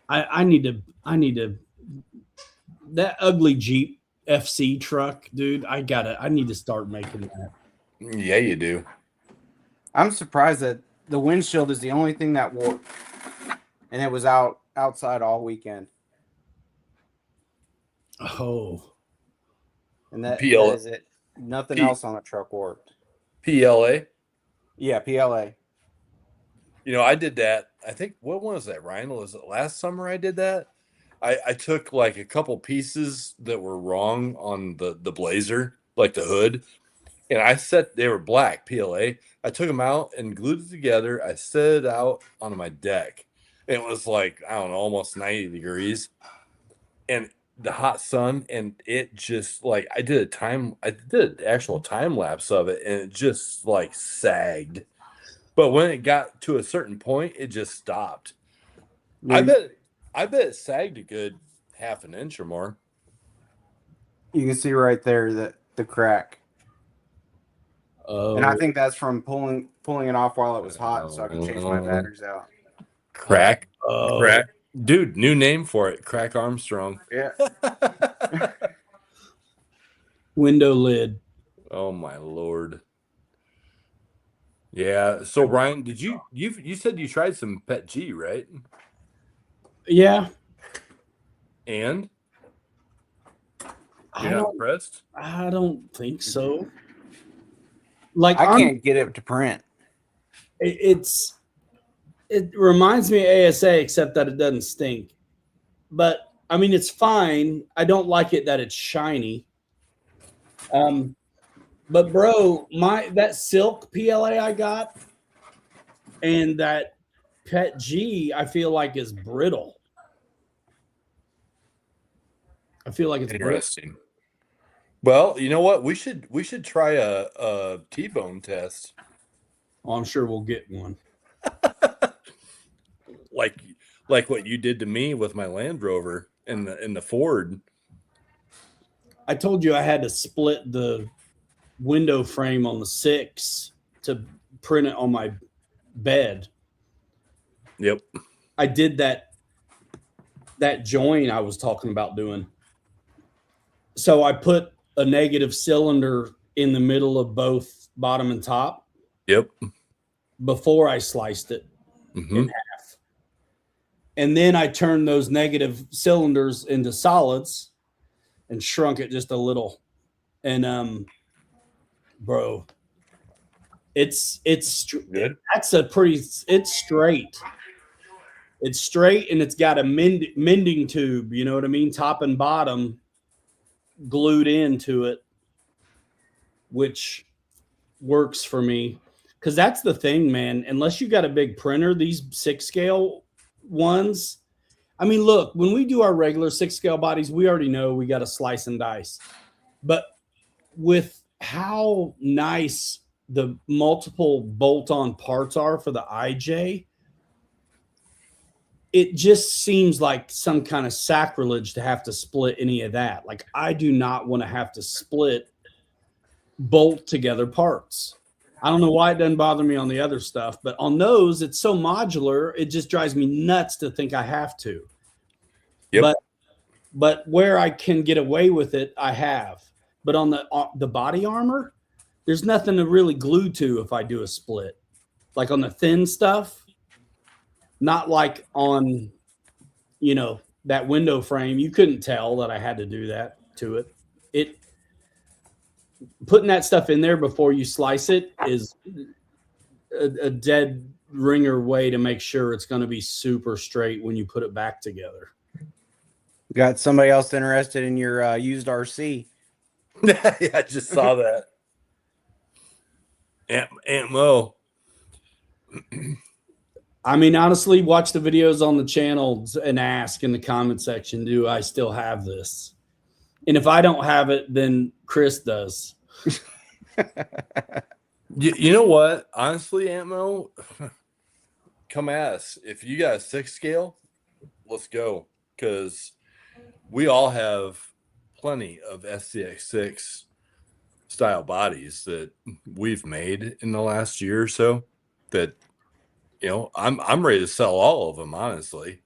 I need to that ugly Jeep FC truck, dude. I need to start making that. Yeah, you do. I'm surprised that the windshield is the only thing that warped, and it was outside all weekend. Oh, And that PL is it. Nothing else on the truck warped. PLA. Yeah, PLA. I did that. I think, what was that, Ryan? Was it last summer I did that? I took like a couple pieces that were wrong on the Blazer, like the hood, and they were black PLA. I took them out and glued it together. I set it out on my deck. It was like, I don't know, almost 90 degrees. And the hot sun, and it just like I did an actual time lapse of it, and it just like sagged. But when it got to a certain point, it just stopped. Yeah, I bet it sagged a good half an inch or more. you can see right there that the crack. oh, And I think that's from pulling it off while it was hot, so I could change my batteries out. Crack. oh. Crack. Dude, new name for it. Crack Armstrong. Yeah. Window lid. Oh my Lord. Yeah. So Ryan, did you said you tried some Pet G, right? Yeah. And You're not impressed? I don't think so. Like I can't get it to print. It reminds me of ASA, except that it doesn't stink. But I mean, it's fine. I don't like it that it's shiny. But bro, that silk PLA I got and that Pet G, I feel like is brittle. I feel like it's interesting. Well, you know what? We should try a T-bone test. Oh, I'm sure we'll get one. like what you did to me with my Land Rover and the Ford. I told you I had to split the window frame on the 6 to print it on my bed. Yep. I did that join I was talking about doing. So I put a negative cylinder in the middle of both bottom and top. Yep. Before I sliced it in half. And then I turned those negative cylinders into solids and shrunk it just a little. And bro, it's good. That's it's straight. It's straight and it's got a mending tube, you know what I mean? Top and bottom glued into it, which works for me. Because that's the thing, man. Unless you got a big printer, these 6 scale ones. I mean, look, when we do our regular 6 scale bodies, we already know we got to slice and dice. But with how nice the multiple bolt-on parts are for the IJ, it just seems like some kind of sacrilege to have to split any of that. Like, I do not want to have to split bolt together parts. I don't know why it doesn't bother me on the other stuff, but on those, it's so modular, it just drives me nuts to think I have to. Yep. But where I can get away with it, I have. But on the body armor, there's nothing to really glue to if I do a split. Like on the thin stuff, not like on, that window frame. You couldn't tell that I had to do that to it. Putting that stuff in there before you slice it is a dead ringer way to make sure it's going to be super straight when you put it back together. Got somebody else interested in your used RC? Yeah, I just saw that. Aunt Mo. I mean, honestly, watch the videos on the channel and ask in the comment section, do I still have this? And if I don't have it, then Chris does. You know what? Honestly, Aunt Mo, come at us. If you got a 6 scale, let's go. Because we all have plenty of SCX6 style bodies that we've made in the last year or so that, I'm ready to sell all of them, honestly.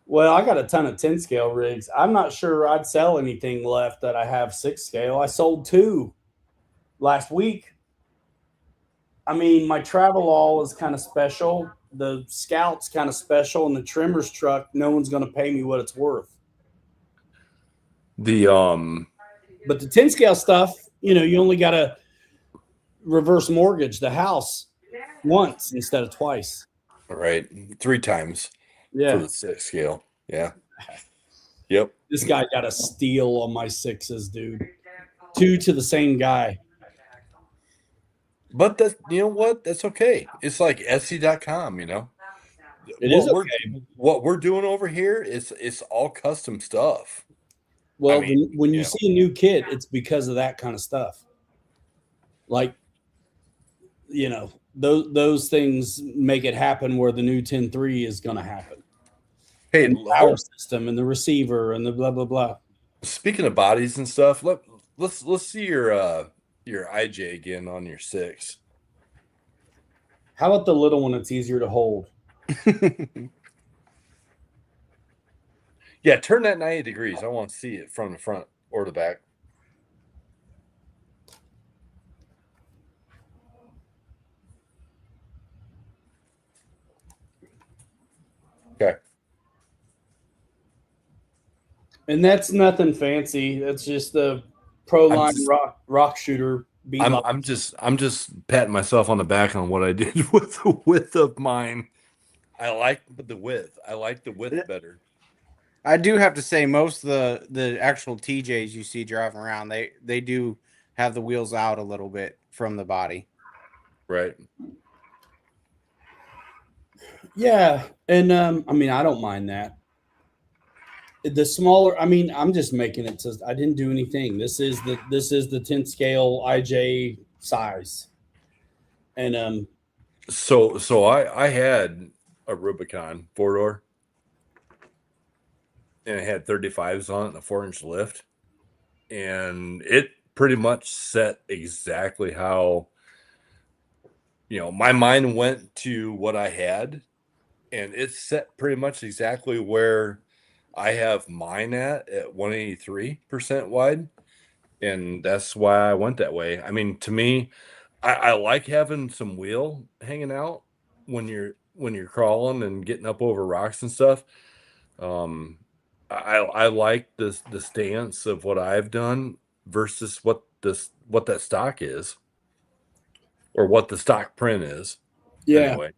Well, I got a ton of 10 scale rigs. I'm not sure I'd sell anything left that I have 6 scale. I sold 2 last week. I mean, my travel all is kind of special. The Scout's kind of special, and the Trimmer's truck, no one's going to pay me what it's worth. But the 10 scale stuff, you only got to reverse mortgage the house once instead of twice. Right. 3 times for the 6 scale. Yeah. Yep. This guy got a steal on my 6s, dude. 2 to the same guy. But you know what? That's okay. It's like Etsy.com, It is okay. What we're doing over here is it's all custom stuff. Well, when you see a new kit, it's because of that kind of stuff. Like, those things make it happen where the new 10 III is going to happen. Hey, and the power system and the receiver and the blah blah blah. Speaking of bodies and stuff, let's see your IJ again on your 6. How about the little one? It's easier to hold. Yeah, turn that 90 degrees. I want to see it from the front or the back. Okay. And that's nothing fancy. That's just the Pro I'm Line just rock shooter bead lock. I'm just patting myself on the back on what I did with the width of mine. I like the width. I like the width better. I do have to say, most of the actual TJs you see driving around, they do have the wheels out a little bit from the body. Right. Yeah, and I mean, I don't mind that. The smaller, I mean, I'm just making it so I didn't do anything. This is the 10 scale IJ size, and So I had a Rubicon 4-door, and it had 35s on it and a 4-inch lift, and it pretty much set exactly how, my mind went to what I had, and it set pretty much exactly where I have mine at 183% wide, and that's why I went that way. I mean, to me, I like having some wheel hanging out when you're crawling and getting up over rocks and stuff. Um, I like the stance of what I've done versus what that stock is, or what the stock print is yeah, anyway.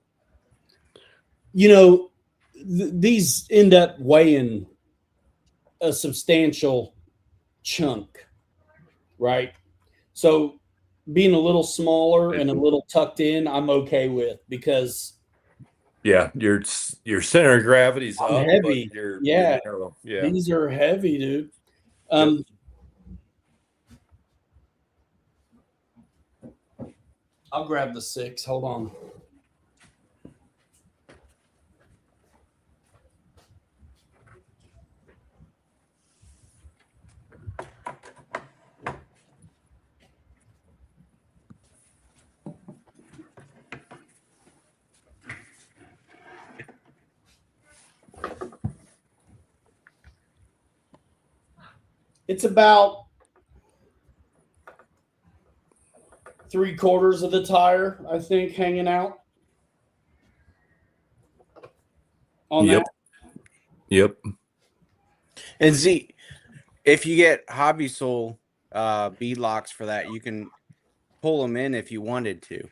these end up weighing a substantial chunk, right? So being a little smaller and a little tucked in, I'm okay with because Yeah, your center of gravity's I'm up, but heavy. you're Yeah, narrow. Yeah. these are heavy, dude. Yep. Um, I'll grab the 6. Hold on. It's about 3/4 of the tire, I think, hanging out on that. Yep. Yep. And see, if you get Hobby Soul bead locks for that, you can pull them in if you wanted to.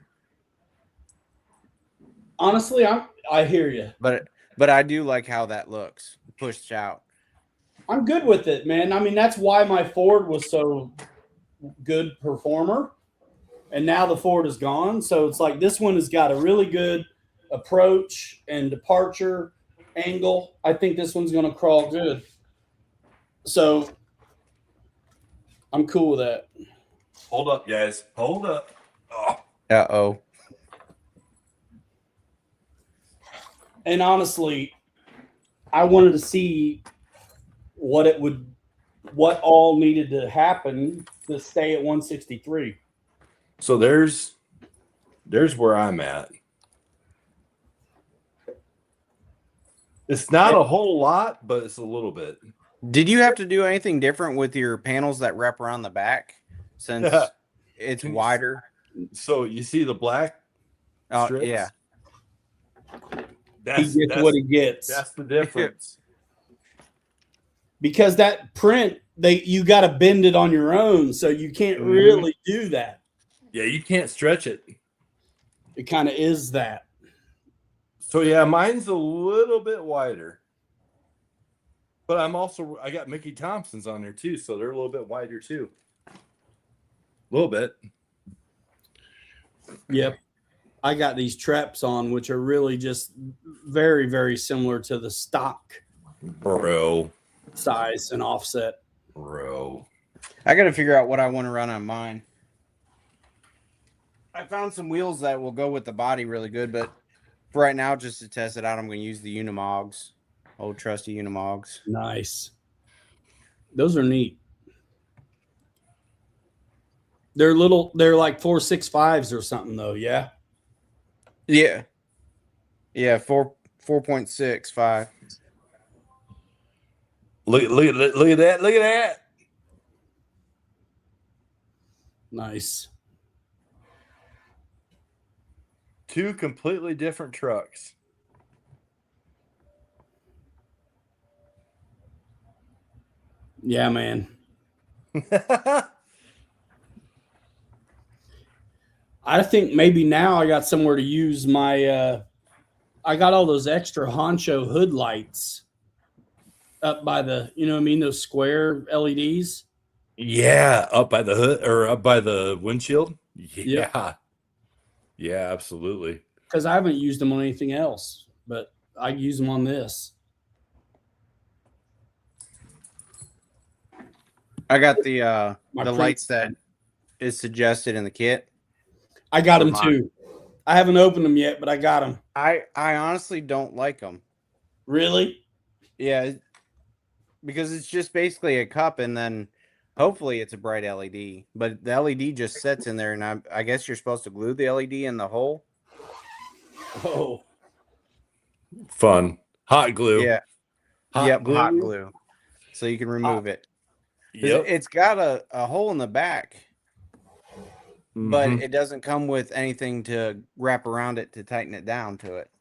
Honestly, I hear you. But I do like how that looks pushed out. I'm good with it, man. I mean, that's why my Ford was so good performer, and now the Ford is gone. So it's like this one has got a really good approach and departure angle. I think this one's going to crawl good. So I'm cool with that. Hold up, guys. Hold up. Oh. Uh-oh. And honestly, I wanted to see what all needed to happen to stay at 163. So there's where I'm at. It's not a whole lot, but it's a little bit. Did you have to do anything different with your panels that wrap around the back since it's wider? So you see the black strips? Yeah. He gets what he gets. That's the difference. Because that print, you got to bend it on your own, so you can't really do that. Yeah, you can't stretch it. It kind of is that. So yeah, mine's a little bit wider. But I got Mickey Thompson's on there too, so they're a little bit wider too. A little bit. Yep. I got these traps on, which are really just very, very similar to the stock Bro. size and offset. Bro. I got to figure out what I want to run on mine. I found some wheels that will go with the body really good, but for right now, just to test it out, I'm going to use the Unimogs. Old trusty Unimogs. Nice. Those are neat. They're like 4.65s or something though, yeah? Yeah. Yeah, 4.65. Look at that. Look at that. Nice. Two completely different trucks. Yeah, man. I think maybe now I got somewhere to use my I got all those extra honcho hood lights up by the, you know what I mean, those square LEDs. Yeah, up by the hood or up by the windshield. Yep. Yeah. Yeah, absolutely. Because I haven't used them on anything else, but I use them on this. I got the My lights that is suggested in the kit. I got for them mine. too. I haven't opened them yet, but I got them. I honestly don't like them. Really? Yeah, because it's just basically a cup, and then hopefully it's a bright LED. But the LED just sits in there, and I guess you're supposed to glue the LED in the hole. Oh, Fun. Hot glue. Yeah. Hot glue. Hot glue. So you can remove it. Yep. It's got a hole in the back, but Mhm. it doesn't come with anything to wrap around it to tighten it down to it.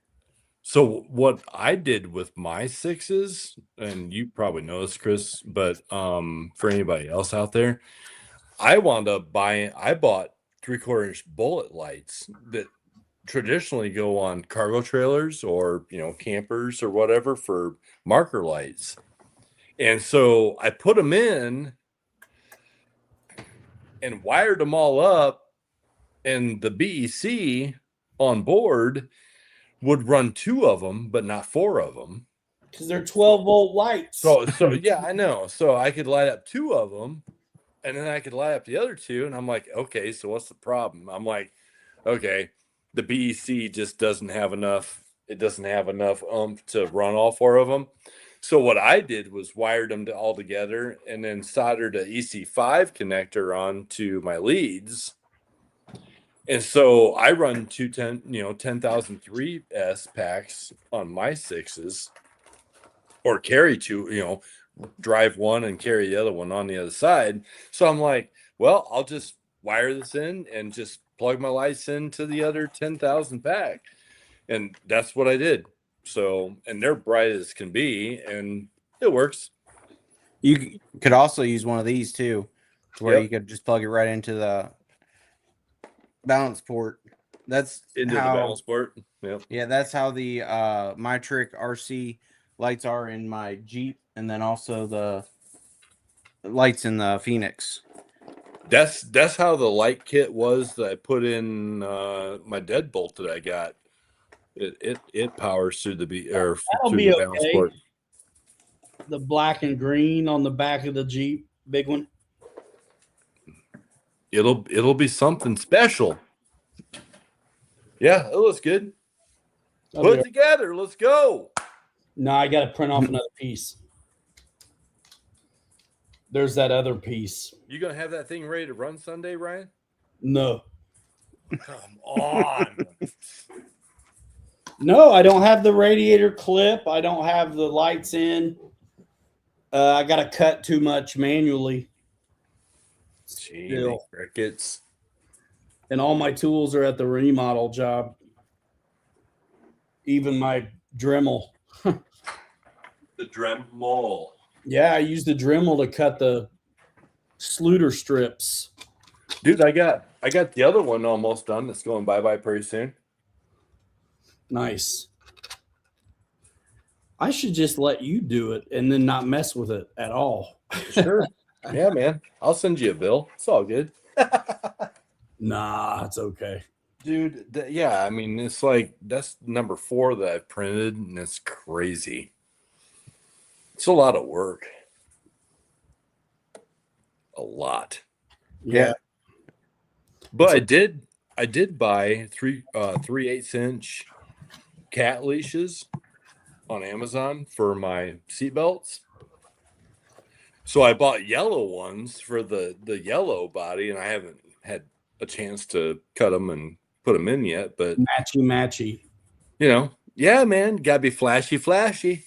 So what I did with my sixes, and you probably know this, Chris, but for anybody else out there, I bought 3/4 inch bullet lights that traditionally go on cargo trailers or campers or whatever for marker lights. And so I put them in and wired them all up, and the BEC on board would run 2 of them, but not 4 of them. because they're 12-volt lights. So yeah, I know. So I could light up 2 of them, and then I could light up the other 2, and I'm like, okay, so what's the problem? I'm like, okay, the BEC just doesn't have enough. It doesn't have enough to run all 4 of them. So what I did was wired them all together, and then soldered a EC5 connector onto my leads. And so I run 10,000 3S packs on my sixes, or carry 2, drive one and carry the other one on the other side. So I'm like, well, I'll just wire this in and just plug my lights into the other 10,000 pack. And that's what I did. So, and they're bright as can be, and it works. You could also use one of these too, where Yep. you could just plug it right into the balance port. That's Into the balance port. Yep. Yeah, that's how the My Trick RC lights are in my Jeep, and then also the lights in the Phoenix. That's how the light kit was that I put in my deadbolt that I got. It powers through the That'll through be the balance okay. port. The black and green on the back of the Jeep, big one. It'll be something special. Yeah, it looks good. Put it together. Let's go. No, I got to print off another piece. There's that other piece. You gonna have that thing ready to run Sunday, Ryan? No. Come on. No, I don't have the radiator clip. I don't have the lights in. I got to cut too much manually. Gee, crickets. And all my tools are at the remodel job. Even my Dremel. The Dremel. Yeah, I used the Dremel to cut the Sluter strips. Dude, I got the other one almost done. That's going bye-bye pretty soon. Nice. I should just let you do it and then not mess with it at all. Sure. Yeah, man. I'll send you a bill. It's all good. Nah, it's okay. Dude, yeah, I mean, it's like that's number 4 that I've printed, and it's crazy. It's a lot of work. A lot. Yeah. But I did buy 3/8 inch cat leashes on Amazon for my seatbelts. So I bought yellow ones for the yellow body, and I haven't had a chance to cut them and put them in yet. But Matchy. Yeah, man, gotta be flashy.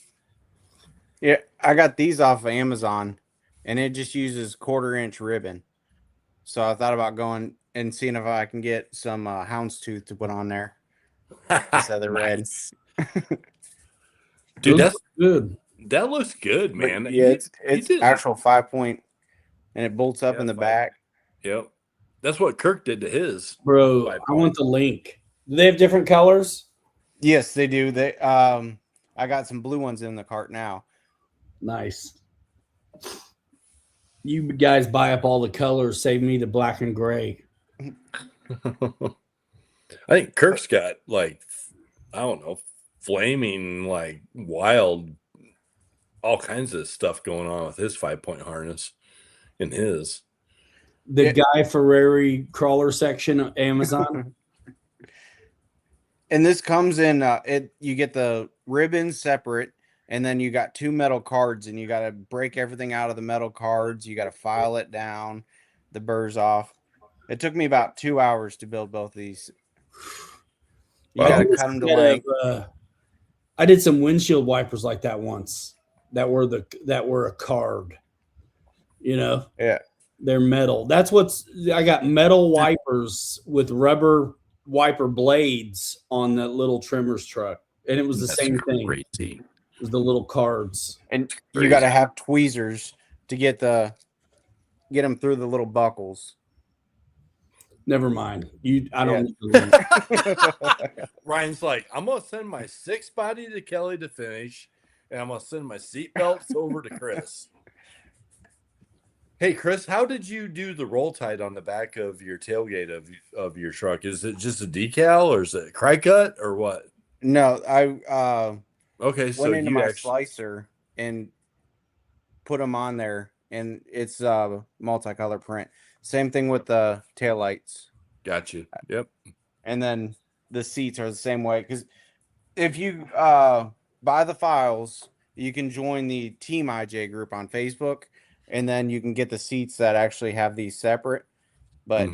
Yeah, I got these off of Amazon, and it just uses 1/4 inch ribbon. So I thought about going and seeing if I can get some houndstooth to put on there instead of the red. Dude, that's good. That looks good, But man. yeah, He it's did. actual 5-point, and it bolts up Yeah, in the 5. back. Yep. That's what Kirk did to his. Bro, 5 I want point. the link. Do they have different colors? Yes, they do. I got some blue ones in the cart now. Nice. You guys buy up all the colors, save me the black and gray. I think Kirk's got like, I don't know, flaming, like wild, all kinds of stuff going on with his 5-point harness in his. The Guy Ferrari crawler section of Amazon. And this comes in you get the ribbons separate, and then you got 2 metal cards, and you got to break everything out of the metal cards. You got to file it down, the burrs off. It took me about 2 hours to build both of these. You got to cut them to length. I did some windshield wipers like that once. That were a card. You know, Yeah, they're metal. I got metal wipers with rubber wiper blades on that little trimmer's truck, and it was the same thing. Crazy. It was the little cards, and you got to have tweezers to get them through the little buckles. Never mind. I don't need to leave. Ryan's like, I'm gonna send my 6 body to Kelly to finish, and I'm gonna send my seat belts over to Chris. Hey Chris, how did you do the roll tide on the back of your tailgate of your truck? Is it just a decal, or is it a cry cut, or what? No, I Okay, so went into you my actually slicer and put them on there, and it's multicolor print. Same thing with the taillights. got you. Yep. And then the seats are the same way, because if you buy the files, you can join the Team IJ group on Facebook, and then you can get the seats that actually have these separate. But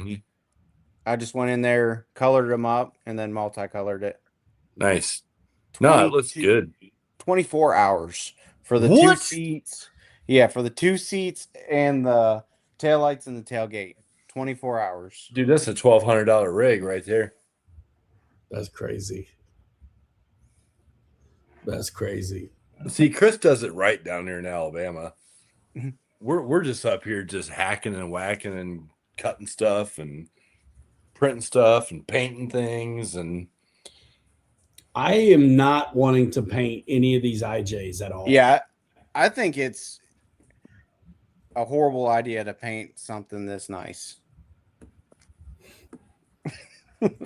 I just went in there, colored them up, and then multicolored it. Nice. No, it looks good. 24 hours for the 2 seats. Yeah, for the 2 seats and the taillights and the tailgate. 24 hours. Dude, that's a $1,200 rig right there. That's crazy. That's crazy. See, Chris does it right down there in Alabama. We're just up here just hacking and whacking and cutting stuff and printing stuff and painting things. And I am not wanting to paint any of these IJs at all. Yeah, I think it's a horrible idea to paint something this nice.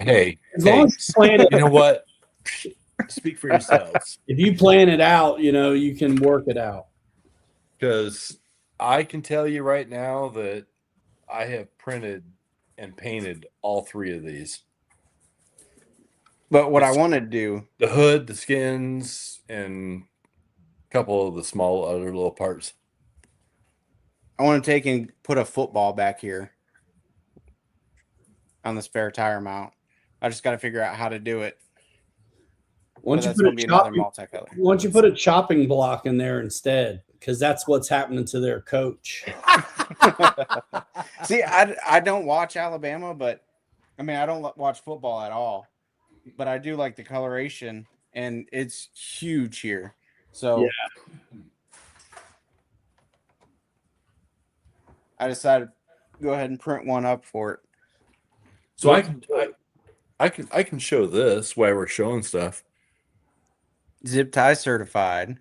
Hey, as long as you plan it, you know what? Speak for yourselves. If you plan it out, you can work it out. Because I can tell you right now that I have printed and painted all 3 of these. But what I want to do, the hood, the skins, and a couple of the small other little parts. I want to take and put a football back here on the spare tire mount. I just got to figure out how to do it. Once you put a chopping block in there instead, because that's what's happening to their coach. See, I don't watch Alabama, but I mean, I don't watch football at all, but I do like the coloration, and it's huge here. So yeah. I decided to go ahead and print one up for it. So I can show this while we're showing stuff. Zip tie certified.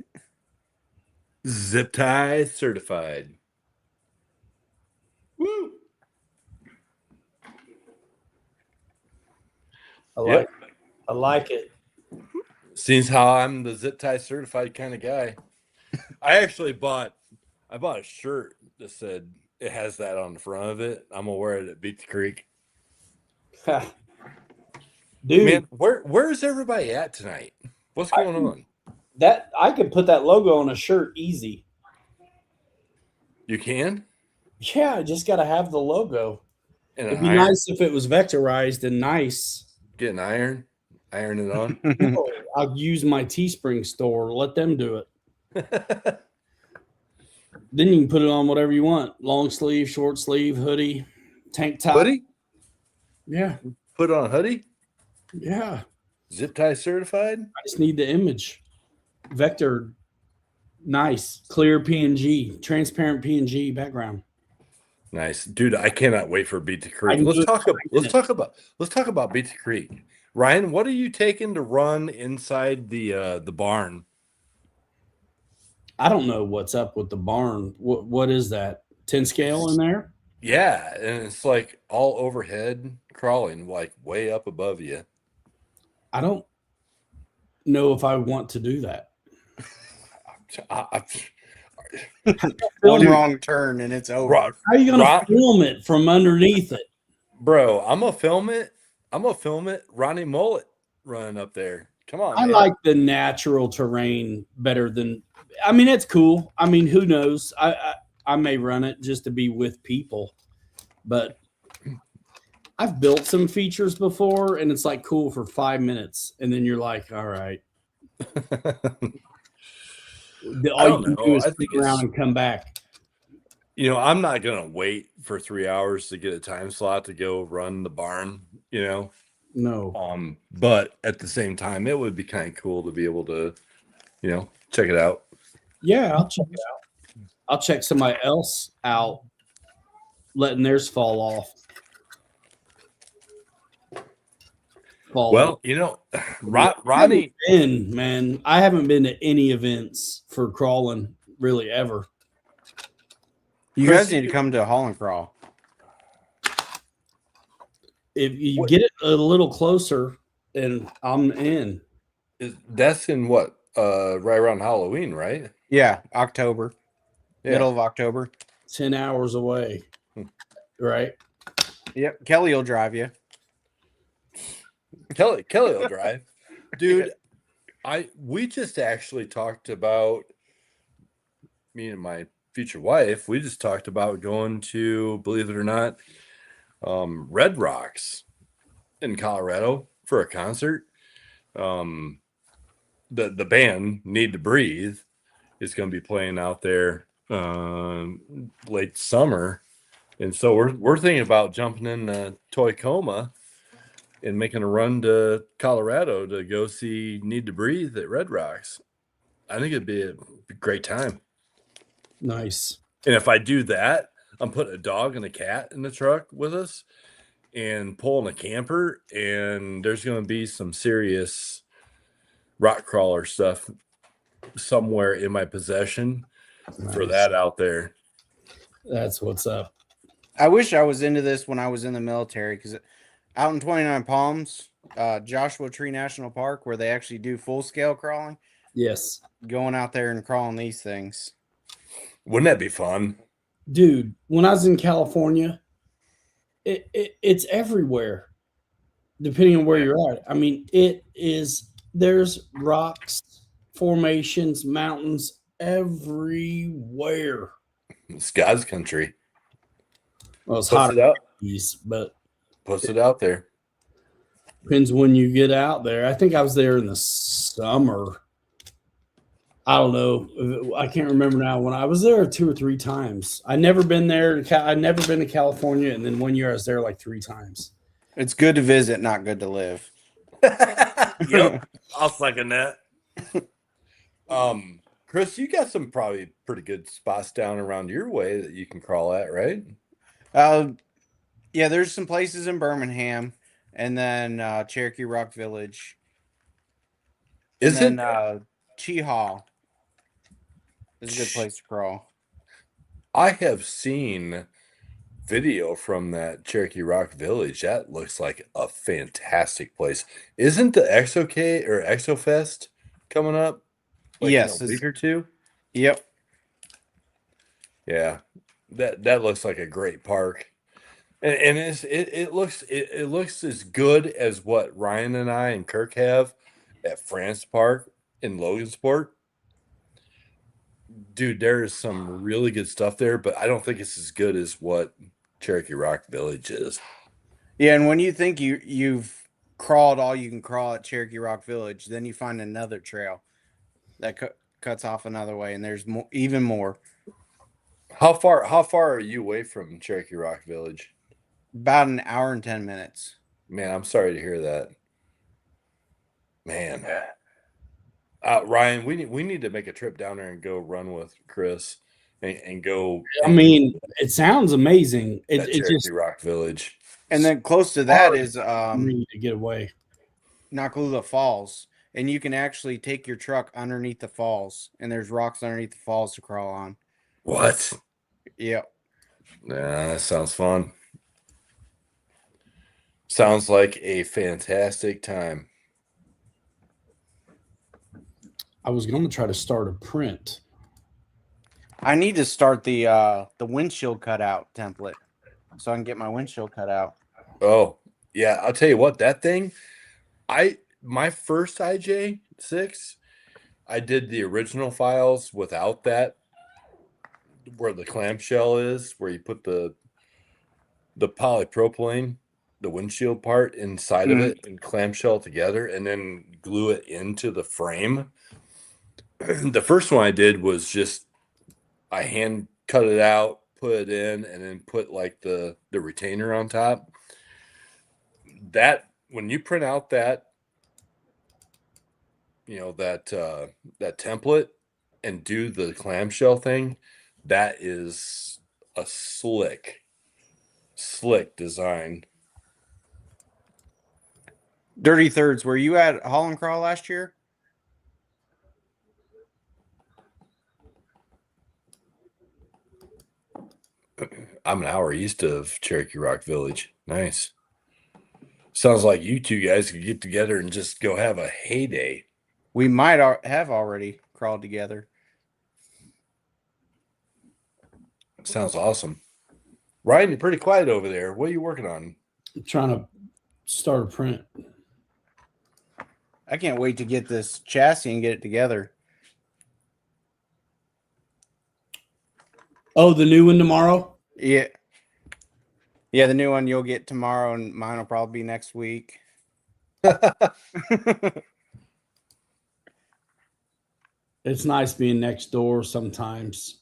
Zip tie certified. Woo! I like it. Seems how I'm the zip tie certified kind of guy. I actually bought a shirt that said it has that on the front of it. I'm gonna wear it at Beat the Creek. Dude, man, where's everybody at tonight? What's going on? That I could put that logo on a shirt easy. You can? Yeah, I just got to have the logo. And it'd be nice if it was vectorized and nice. Get an iron it on. No, I'll use my Teespring store. Let them do it. Then you can put it on whatever you want: long sleeve, short sleeve, hoodie, tank top. Hoodie? Yeah. Put on a hoodie? Yeah. Zip tie certified? I just need the image vectored. Nice, clear PNG, transparent PNG background. Nice, dude. I cannot wait for Beat the I Creek. can do Let's it talk. in 5 Let's talk about Beat the Creek. Ryan, what are you taking to run inside the barn? I don't know what's up with the barn. What is that? 10 scale in there? Yeah, and it's like all overhead crawling, like way up above you. I don't know if I want to do that. I, One Film- wrong turn and it's over. Ro- How are you going Ro- to film it from underneath it? bro, I'm gonna film it. I'm gonna film it. Ronnie Mullet running up there. Come on, I man. like the natural terrain better than. I mean, it's cool. I mean, who knows? I may run it just to be with people, but I've built some features before, and it's like cool for 5 minutes, and then you're like, all right, I all you don't can do know. is I sit think around it's and come back. I'm not gonna wait for 3 hours to get a time slot to go run the barn. No, But at the same time, it would be kind of cool to be able to, check it out. yeah, I'll check it out. I'll check somebody else out, letting theirs fall off. Well, Ronnie, Man, I haven't been to any events for crawling really ever. You Chris, guys need to come to Holland Crawl. If you What- get it a little closer, and I'm in. that's in what? Right around Halloween, right? Yeah, October, Yeah. middle of October. 10 hours away, right? Yep, Kelly will drive you. Kelly will drive. Dude, we just actually talked about, me and my future wife, we just talked about going to, believe it or not, Red Rocks in Colorado for a concert. The band Need to Breathe is going to be playing out there late summer, and so we're thinking about jumping in Toyota and making a run to Colorado to go see Need to Breathe at Red Rocks. I think it'd be a great time. Nice. And if I do that, I'm putting a dog and a cat in the truck with us and pulling a camper, and there's going to be some serious rock crawler stuff somewhere in my possession for Nice. that out there. That's what's up. I wish I was into this when I was in the military, because out in 29 Palms, Joshua Tree National Park, where they actually do full scale crawling, Yes. going out there and crawling these things. Wouldn't that be fun? Dude, when I was in California, it's everywhere, depending on where you're at. I mean, there's rocks, formations, mountains everywhere. It's God's country. Well, it's Puts hot it out. but Puts it out there. depends when you get out there. I think I was there in the summer. I don't know. I can't remember now. When I was there 2 or 3 times. I never been there. I'd never been to California, and then one year I was there like 3 times. It's good to visit, not good to live. Yep. I'll second that. Chris, you got some probably pretty good spots down around your way that you can crawl at, right? Yeah, there's some places in Birmingham, and then Cherokee Rock Village. Isn't Cheehaw is a good place to crawl. I have seen video from that Cherokee Rock Village. That looks like a fantastic place. Isn't the XOK or XOFest coming up? Yes, in a week or two. Yep. Yeah, that looks like a great park, and it looks as good as what Ryan and I and Kirk have at France Park in Logansport. Dude, there is some really good stuff there, but I don't think it's as good as what Cherokee Rock Village is. Yeah, and when you think you've crawled all you can crawl at Cherokee Rock Village, then you find another trail that cuts off another way, and there's even more. How far are you away from Cherokee Rock Village? About an hour and 10 minutes. Man, I'm sorry to hear that. Man, Ryan, we need to make a trip down there and go run with Chris and go. I mean, it sounds amazing. That It Cherokee just Rock Village. And then close to that hard is for me to get away. Nakalula Falls, and you can actually take your truck underneath the falls, and there's rocks underneath the falls to crawl on. What? Yep. Nah, that sounds fun. Sounds like a fantastic time. I was going to try to start a print. I need to start the windshield cutout template so I can get my windshield cut out. Oh, yeah. I'll tell you what, that thing, my first IJ6, I did the original files without that, where the clamshell is, where you put the polypropylene, the windshield part inside of it and clamshell together and then glue it into the frame. The first one I did was just I hand cut it out, put it in, and then put like the retainer on top. That when you print out that, that template and do the clamshell thing, that is a slick design. Dirty Thirds, were you at Holland Crawl last year? I'm an hour east of Cherokee Rock Village. Nice. Sounds like you two guys could get together and just go have a heyday. We might have already crawled together. Sounds awesome. Ryan, you're pretty quiet over there. What are you working on? I'm trying to start a print. I can't wait to get this chassis and get it together. Oh, the new one tomorrow? Yeah. Yeah, the new one you'll get tomorrow, and mine will probably be next week. It's nice being next door sometimes.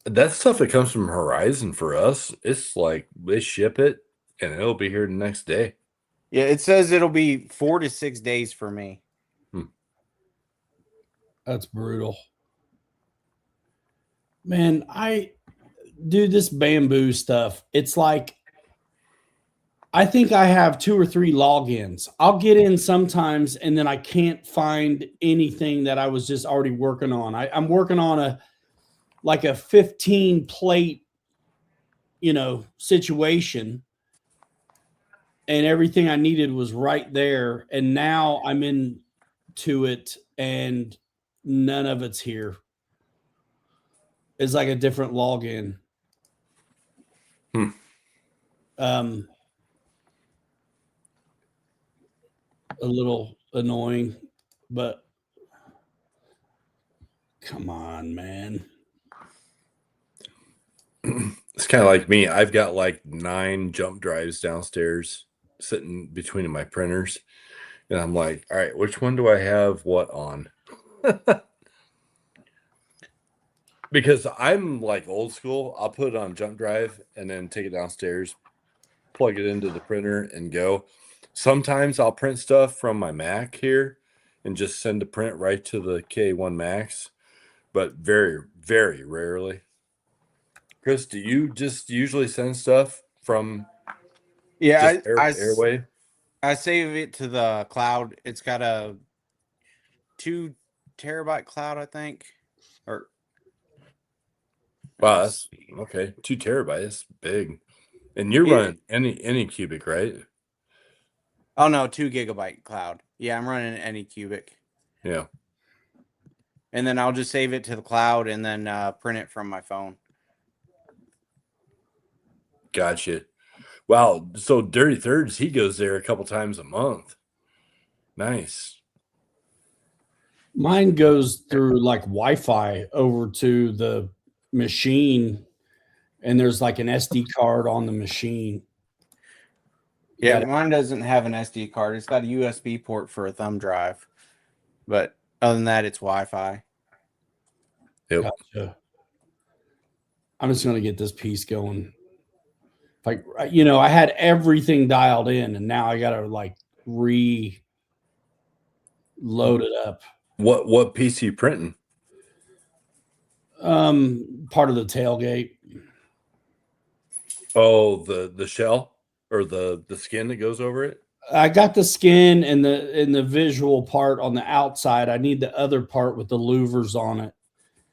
That stuff that comes from Horizon for us, it's like they ship it and it'll be here the next day. Yeah, it says it'll be 4 to 6 days for me. That's brutal. Man, I do this bamboo stuff. It's like I think I have 2 or 3 logins. I'll get in sometimes and then I can't find anything that I was just already working on. I'm working on a 15 plate, situation. And everything I needed was right there. And now I'm into it and none of it's here. It's like a different login. A little annoying, but come on, man. It's kind of like me. I've got like 9 jump drives downstairs sitting between my printers. And I'm like, all right, which one do I have what on? Because I'm like old school. I'll put it on jump drive and then take it downstairs, plug it into the printer and go. Sometimes I'll print stuff from my Mac here and just send the print right to the K1 Max, but very, very rarely. Chris, do you just usually send stuff from Airway? I save it to the cloud. It's got a 2 terabyte cloud, I think. Or wow, that's okay. 2 terabytes, big. And you're running any cubic, right? Oh no, 2 gigabyte cloud. Yeah, I'm running any cubic. Yeah. And then I'll just save it to the cloud and then print it from my phone. Gotcha. Wow. So Dirty Thirds, he goes there a couple times a month. Nice. Mine goes through like Wi-Fi over to the machine, and there's like an SD card on the machine. Yeah, mine doesn't have an SD card. It's got a USB port for a thumb drive. But other than that, it's Wi-Fi. Yep. Gotcha. I'm just going to get this piece going. Like, I had everything dialed in, and now I got to loaded up. What piece are you printing? Part of the tailgate. Oh, the shell or the skin that goes over it? I got the skin and the visual part on the outside. I need the other part with the louvers on it.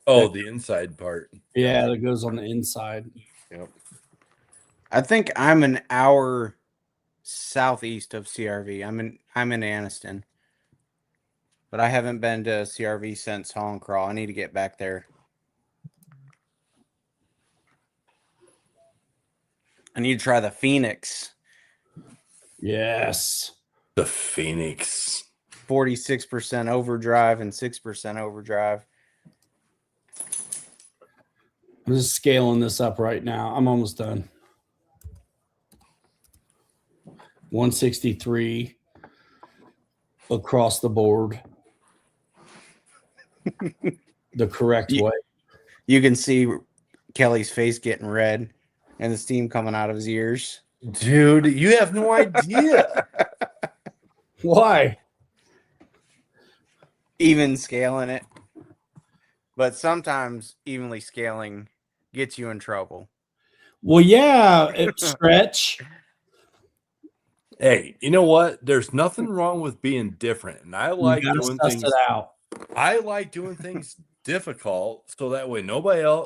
Oh, the inside part. Yeah, that goes on the inside. Yep. I think I'm an hour southeast of CRV. I'm in Anniston, but I haven't been to CRV since Haul and Crawl. I need to get back there. I need to try the Phoenix. Yes. The Phoenix. 46% overdrive and 6% overdrive. I'm just scaling this up right now. I'm almost done. 163 across the board. The correct way. You can see Kelly's face getting red and the steam coming out of his ears. Dude, you have no idea. Why? Even scaling it. But sometimes evenly scaling gets you in trouble. Well, yeah, stretch. Hey, you know what? There's nothing wrong with being different. And I like doing things. It out. I like doing things difficult so that way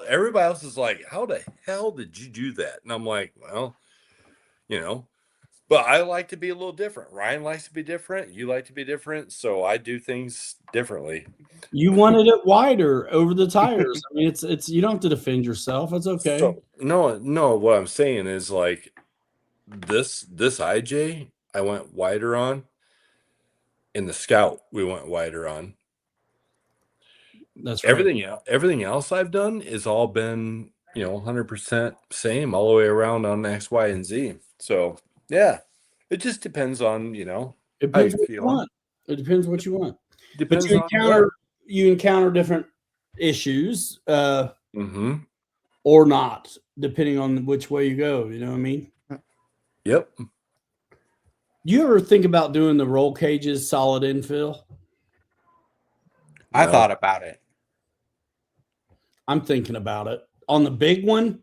everybody else is like, how the hell did you do that? And I'm like, well, but I like to be a little different. Ryan likes to be different. You like to be different. So I do things differently. You wanted it wider over the tires. I mean, it's you don't have to defend yourself. It's okay. So, no, what I'm saying is like this IJ I went wider on. In the Scout, we went wider on. That's right. Everything else I've done is all been 100% same all the way around on X, Y, and Z. So yeah, it just depends on it depends what you want. It depends what you want. But you encounter different issues, or not, depending on which way you go. You know what I mean? Yep. You ever think about doing the roll cages solid infill? I thought about it. I'm thinking about it. On the big one,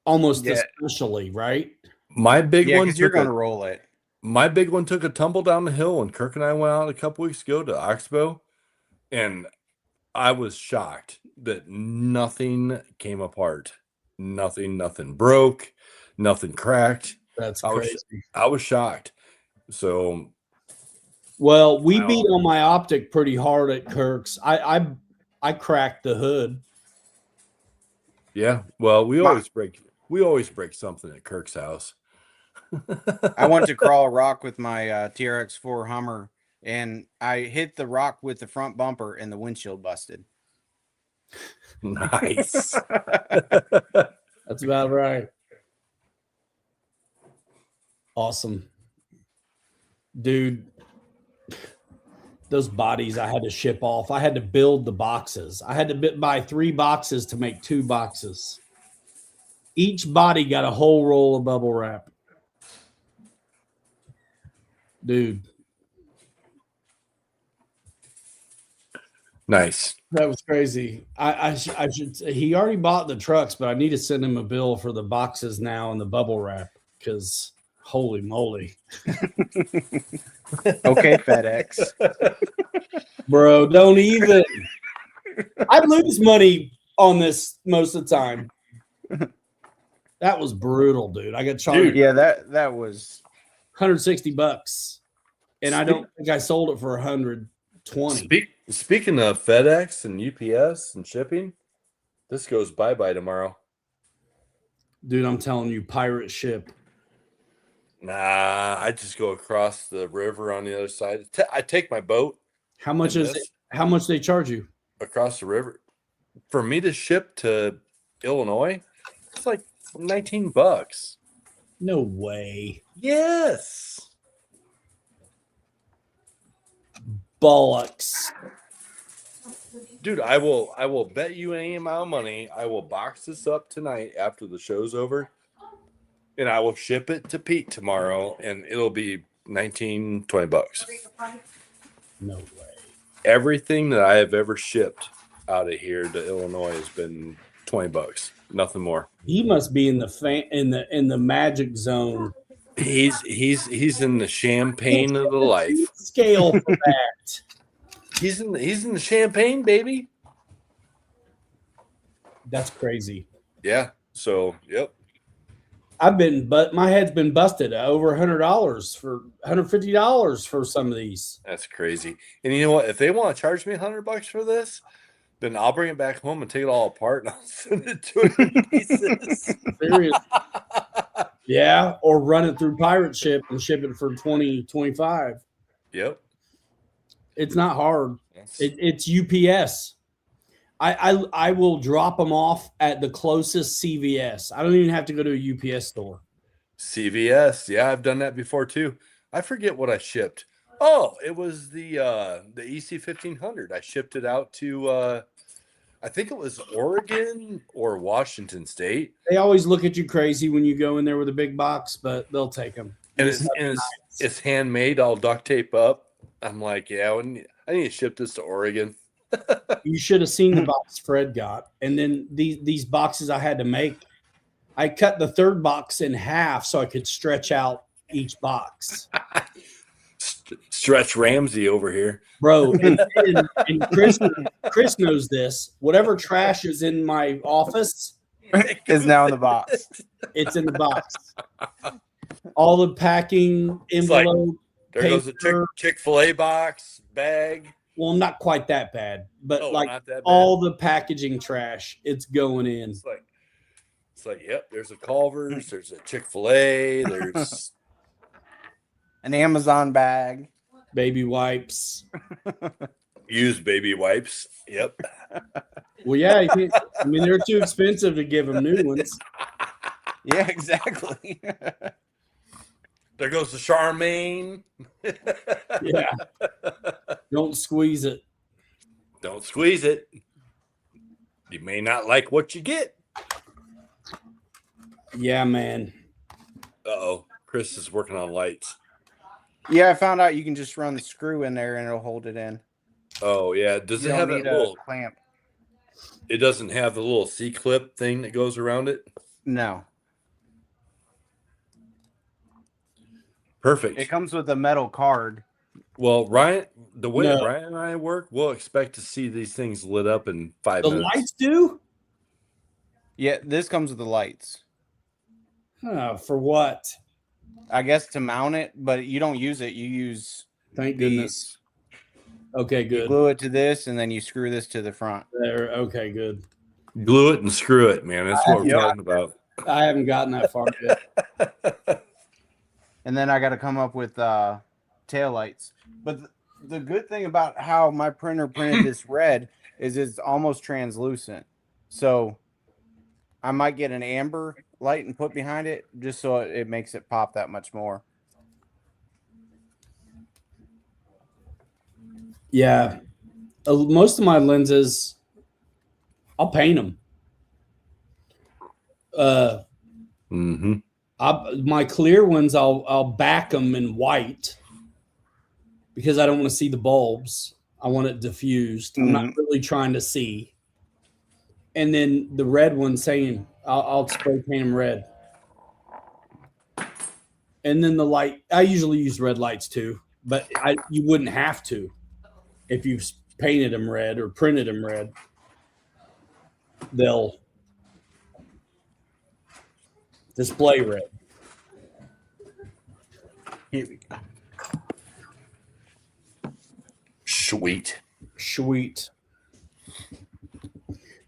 almost especially, right? My big one, because you're going to roll it. My big one took a tumble down the hill when Kirk and I went out a couple weeks ago to Oxbow, and I was shocked that nothing came apart. Nothing broke, nothing cracked. That's crazy. I was shocked. So, well, we beat on my optic pretty hard at Kirk's. I cracked the hood. Yeah, well, we always break something at Kirk's house. I went to crawl a rock with my TRX4 Hummer, and I hit the rock with the front bumper, and the windshield busted. Nice. That's about right. Awesome. Dude, those bodies I had to ship off. I had to build the boxes. I had to buy 3 boxes to make 2 boxes. Each body got a whole roll of bubble wrap. Dude. Nice. That was crazy. I should. He already bought the trucks, but I need to send him a bill for the boxes now and the bubble wrap because holy moly. Okay, FedEx. Bro, don't even. I lose money on this most of the time. That was brutal, dude. I got charged. Dude, yeah, that was $160, and I don't think I sold it for $120. Speaking of FedEx and UPS and shipping, this goes bye-bye tomorrow. Dude, I'm telling you, pirate ship. Nah, I just go across the river on the other side. I take my boat. How much is it? How much they charge you? Across the river. For me to ship to Illinois, it's like $19. No way. Yes. Bollocks. Dude, I will bet you any amount of money. I will box this up tonight after the show's over, and I will ship it to Pete tomorrow, and it'll be $19-20. No way. Everything that I have ever shipped out of here to Illinois has been $20, nothing more. He must be in the magic zone. He's in the champagne of the life. Scale for that. He's in the champagne, baby. That's crazy. Yeah. So, yep. But my head's been busted over $100 for $150 for some of these. That's crazy. And you know what? If they want to charge me $100 for this, then I'll bring it back home and take it all apart and I'll send it to it in pieces. Serious. Yeah, or run it through pirate ship and ship it for 20, 25. Yep. It's not hard. It's UPS. I will drop them off at the closest CVS. I don't even have to go to a UPS store. CVS. Yeah, I've done that before too. I forget what I shipped. Oh, it was the EC1500. I shipped it out to I think it was Oregon or Washington State. They always look at you crazy when you go in there with a big box, but they'll take them. And it's handmade, all duct tape up. I'm like, yeah, I need to ship this to Oregon. You should have seen the box Fred got. And then these boxes I had to make, I cut the third box in half so I could stretch out each box. Stretch Ramsey over here. Bro, and Chris knows this. Whatever trash is in my office is now in the box. It's in the box. All the packing, envelope, there goes a Chick-fil-A box, bag. Well, not quite that bad, but bad. All the packaging trash, it's going in. It's like, yep, there's a Culver's, there's a Chick-fil-A, there's an Amazon bag, baby wipes, used baby wipes. Yep. Well, yeah, I mean they're too expensive to give them new ones. Yeah, exactly. There goes the Charmaine. Yeah. Don't squeeze it. Don't squeeze it. You may not like what you get. Yeah, man. Uh-oh. Chris is working on lights. Yeah, I found out you can just run the screw in there and it'll hold it in. Oh, yeah. Does it have a little clamp? It doesn't have the little C-clip thing that goes around it? No. Perfect. It comes with a metal card. Well, Ryan, the way Ryan and I work, we'll expect to see these things lit up in 5 minutes. The lights do? Yeah, this comes with the lights. For what? I guess to mount it, but you don't use it. You use Thank goodness. Okay, good. You glue it to this, and then you screw this to the front. There. Okay, good. Glue it and screw it, man. That's what we're talking about. I haven't gotten that far yet. And then I got to come up with tail lights. But the good thing about how my printer printed this red is it's almost translucent. So I might get an amber light and put behind it just so it makes it pop that much more. Yeah. Most of my lenses, I'll paint them. My clear ones, I'll back them in white because I don't want to see the bulbs. I want it diffused. I'm not really trying to see. And then the red ones, I'll spray paint them red. And then the light, I usually use red lights too, but you wouldn't have to if you've painted them red or printed them red. They'll display red. Here we go. Sweet.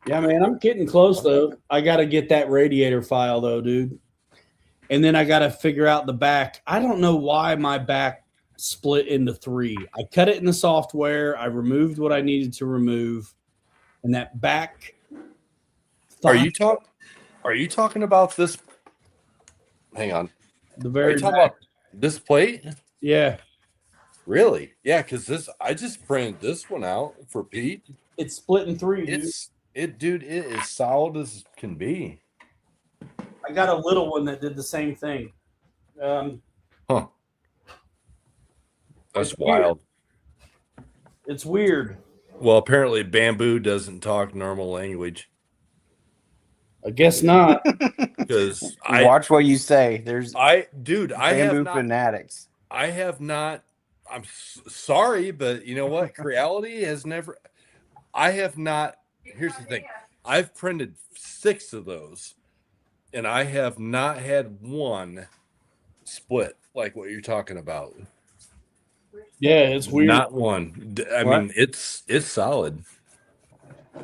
Yeah, man, I'm getting close though. I got to get that radiator file though, dude. And then I got to figure out the back. I don't know why my back split into 3. I cut it in the software. I removed what I needed to remove. And that back. Are you talking about this? Hang on. The very back. About this plate? Yeah. Really? Yeah, because I just printed this one out for Pete. It's split in 3, dude. It is solid as can be. I got a little one that did the same thing. That's wild. It's weird. Well, apparently bamboo doesn't talk normal language I guess not. because Watch what you say. There's dude, bamboo fanatics. I have not. I'm sorry, but you know what? Creality has never. I have not. Here's the thing. I've printed 6 of those, and I have not had one split like what you're talking about. Yeah, it's weird. Not one. I What? mean, it's solid.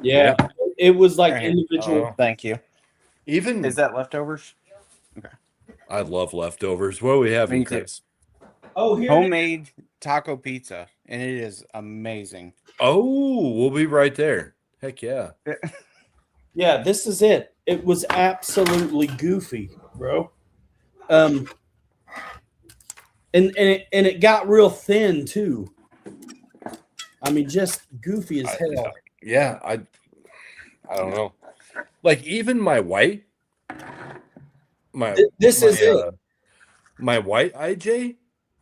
Yeah, it was like Right here. individual. Thank you. Even Is that leftovers? I love leftovers. What are we having, Me too. Chris? Oh, here. Homemade taco pizza, and it is amazing. Oh, we'll be right there. Heck yeah. Yeah, this is it. It was absolutely goofy, bro. And it got real thin too. I mean, just goofy as hell. Yeah, I don't know. Like even my white, This is it. My white IJ.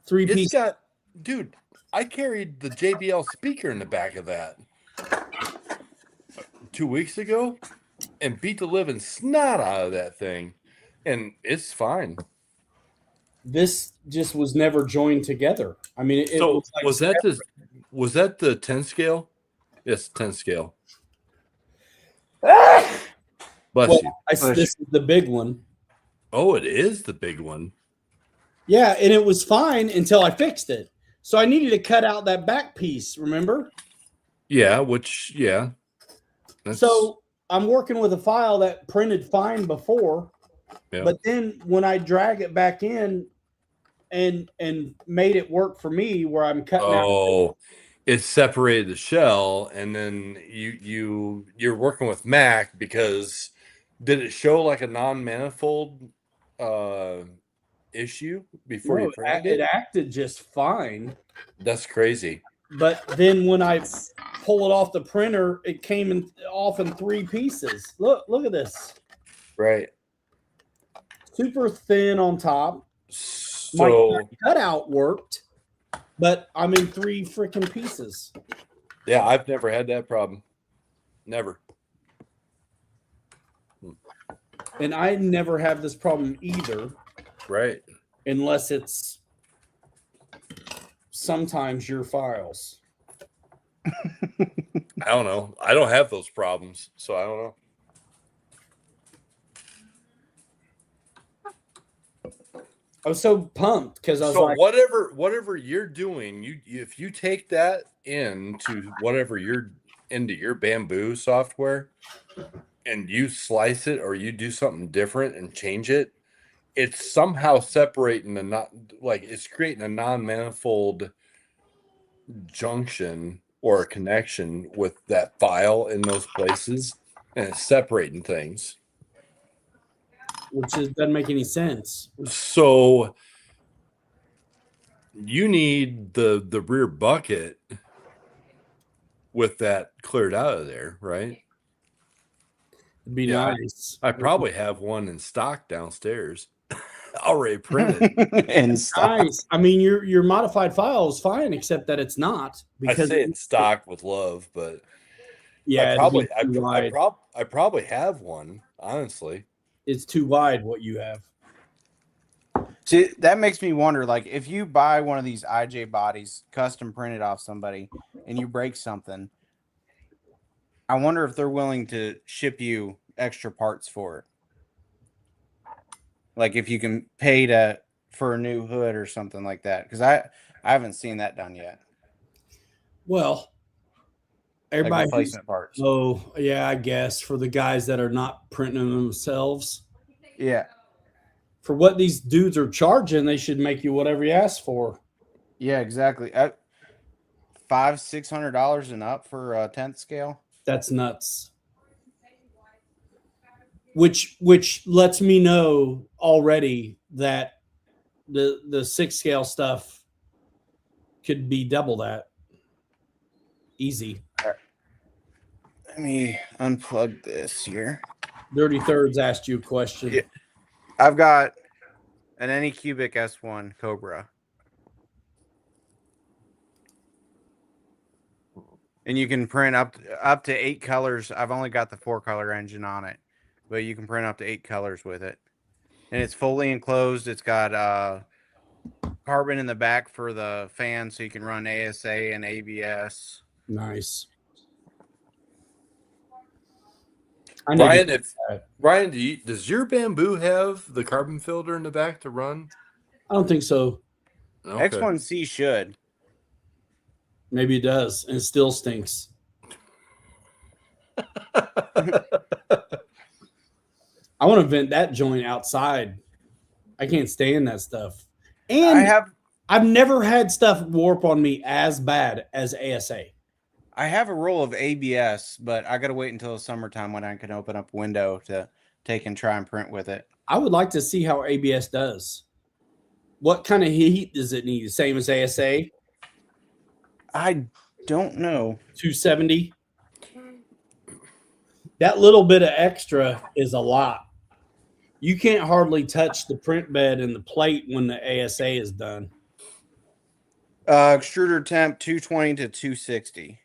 Three It's piece. got, dude. I carried the JBL speaker in the back of that 2 weeks ago, and beat the living snot out of that thing, and it's fine. This just was never joined together. I mean, it So was like was that the 10 scale? Yes, 10 scale. Bless well, you. this is the big one. Oh, it is the big one. Yeah, and it was fine until I fixed it. So I needed to cut out that back piece, remember? Yeah, That's, So I'm working with a file that printed fine before, yeah. but then when I drag it back in and made it work for me where I'm cutting out. Oh, it separated the shell, and then you're working with Mac because did it show like a non-manifold issue before you printed It acted just fine. That's crazy. But then when I pull it off the printer, it came off in 3 pieces. Look at this. Right. Super thin on top. So my cutout worked, but I'm in 3 freaking pieces. Yeah, I've never had that problem. Never. And I never have this problem either. Right. Unless it's sometimes your files. I don't know. I don't have those problems, so I don't know. I was so pumped because I was like, whatever you're doing, if you take that into whatever you're into your bamboo software and you slice it or you do something different and change it, it's somehow separating the not like it's creating a non-manifold junction or a connection with that file in those places, and it's separating things. Which doesn't make any sense. So you need the rear bucket with that cleared out of there, right? It'd be nice. I probably have one in stock downstairs, already printed. And nice. I mean, your modified file is fine, except that it's not. Because I say it's stock with love, but yeah, I probably have one. Honestly, it's too wide what you have. See, that makes me wonder, like, if you buy one of these IJ bodies custom printed off somebody and you break something, I wonder if they're willing to ship you extra parts for it. Like if you can pay for a new hood or something like that. Because I haven't seen that done yet. Well, everybody like replacement parts. Oh, yeah, I guess for the guys that are not printing them themselves. Yeah. For what these dudes are charging, they should make you whatever you ask for. Yeah, exactly. $500-$600 and up for a 10th scale. That's nuts. Which lets me know already that the 6 scale stuff could be double that. Easy. Right. Let me unplug this here. Dirty Thirds asked you a question. Yeah. I've got an Anycubic S1 Cobra. And you can print up to 8 colors. I've only got the 4-color engine on it, but you can print up to 8 colors with it. And it's fully enclosed. It's got carbon in the back for the fan, so you can run ASA and ABS. Nice. Ryan, does your Bamboo have the carbon filter in the back to run? I don't think so. Okay. X1C should. Maybe it does, and it still stinks. I want to vent that joint outside. I can't stand that stuff. And I've never had stuff warp on me as bad as ASA. I have a roll of ABS, but I got to wait until the summertime when I can open up a window to take and try and print with it. I would like to see how ABS does. What kind of heat does it need? The same as ASA? I don't know. 270? That little bit of extra is a lot. You can't hardly touch the print bed and the plate when the ASA is done. Extruder temp 220 to 260.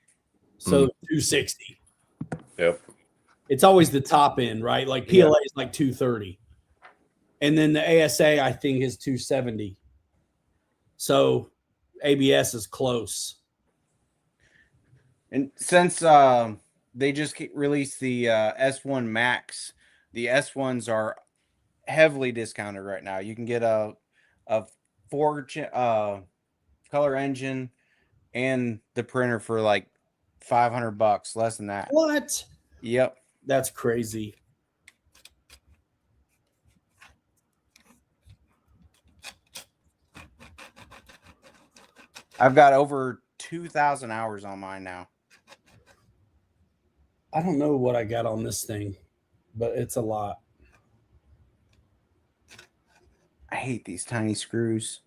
So 260. Yep. It's always the top end, right? Like PLA is like 230. And then the ASA, I think, is 270. So ABS is close. And since they just released the S1 Max, the S1s are heavily discounted right now. You can get a 4-color engine and the printer for like $500, less than that. What? Yep. That's crazy. I've got over 2,000 hours on mine now. I don't know what I got on this thing, but it's a lot. I hate these tiny screws.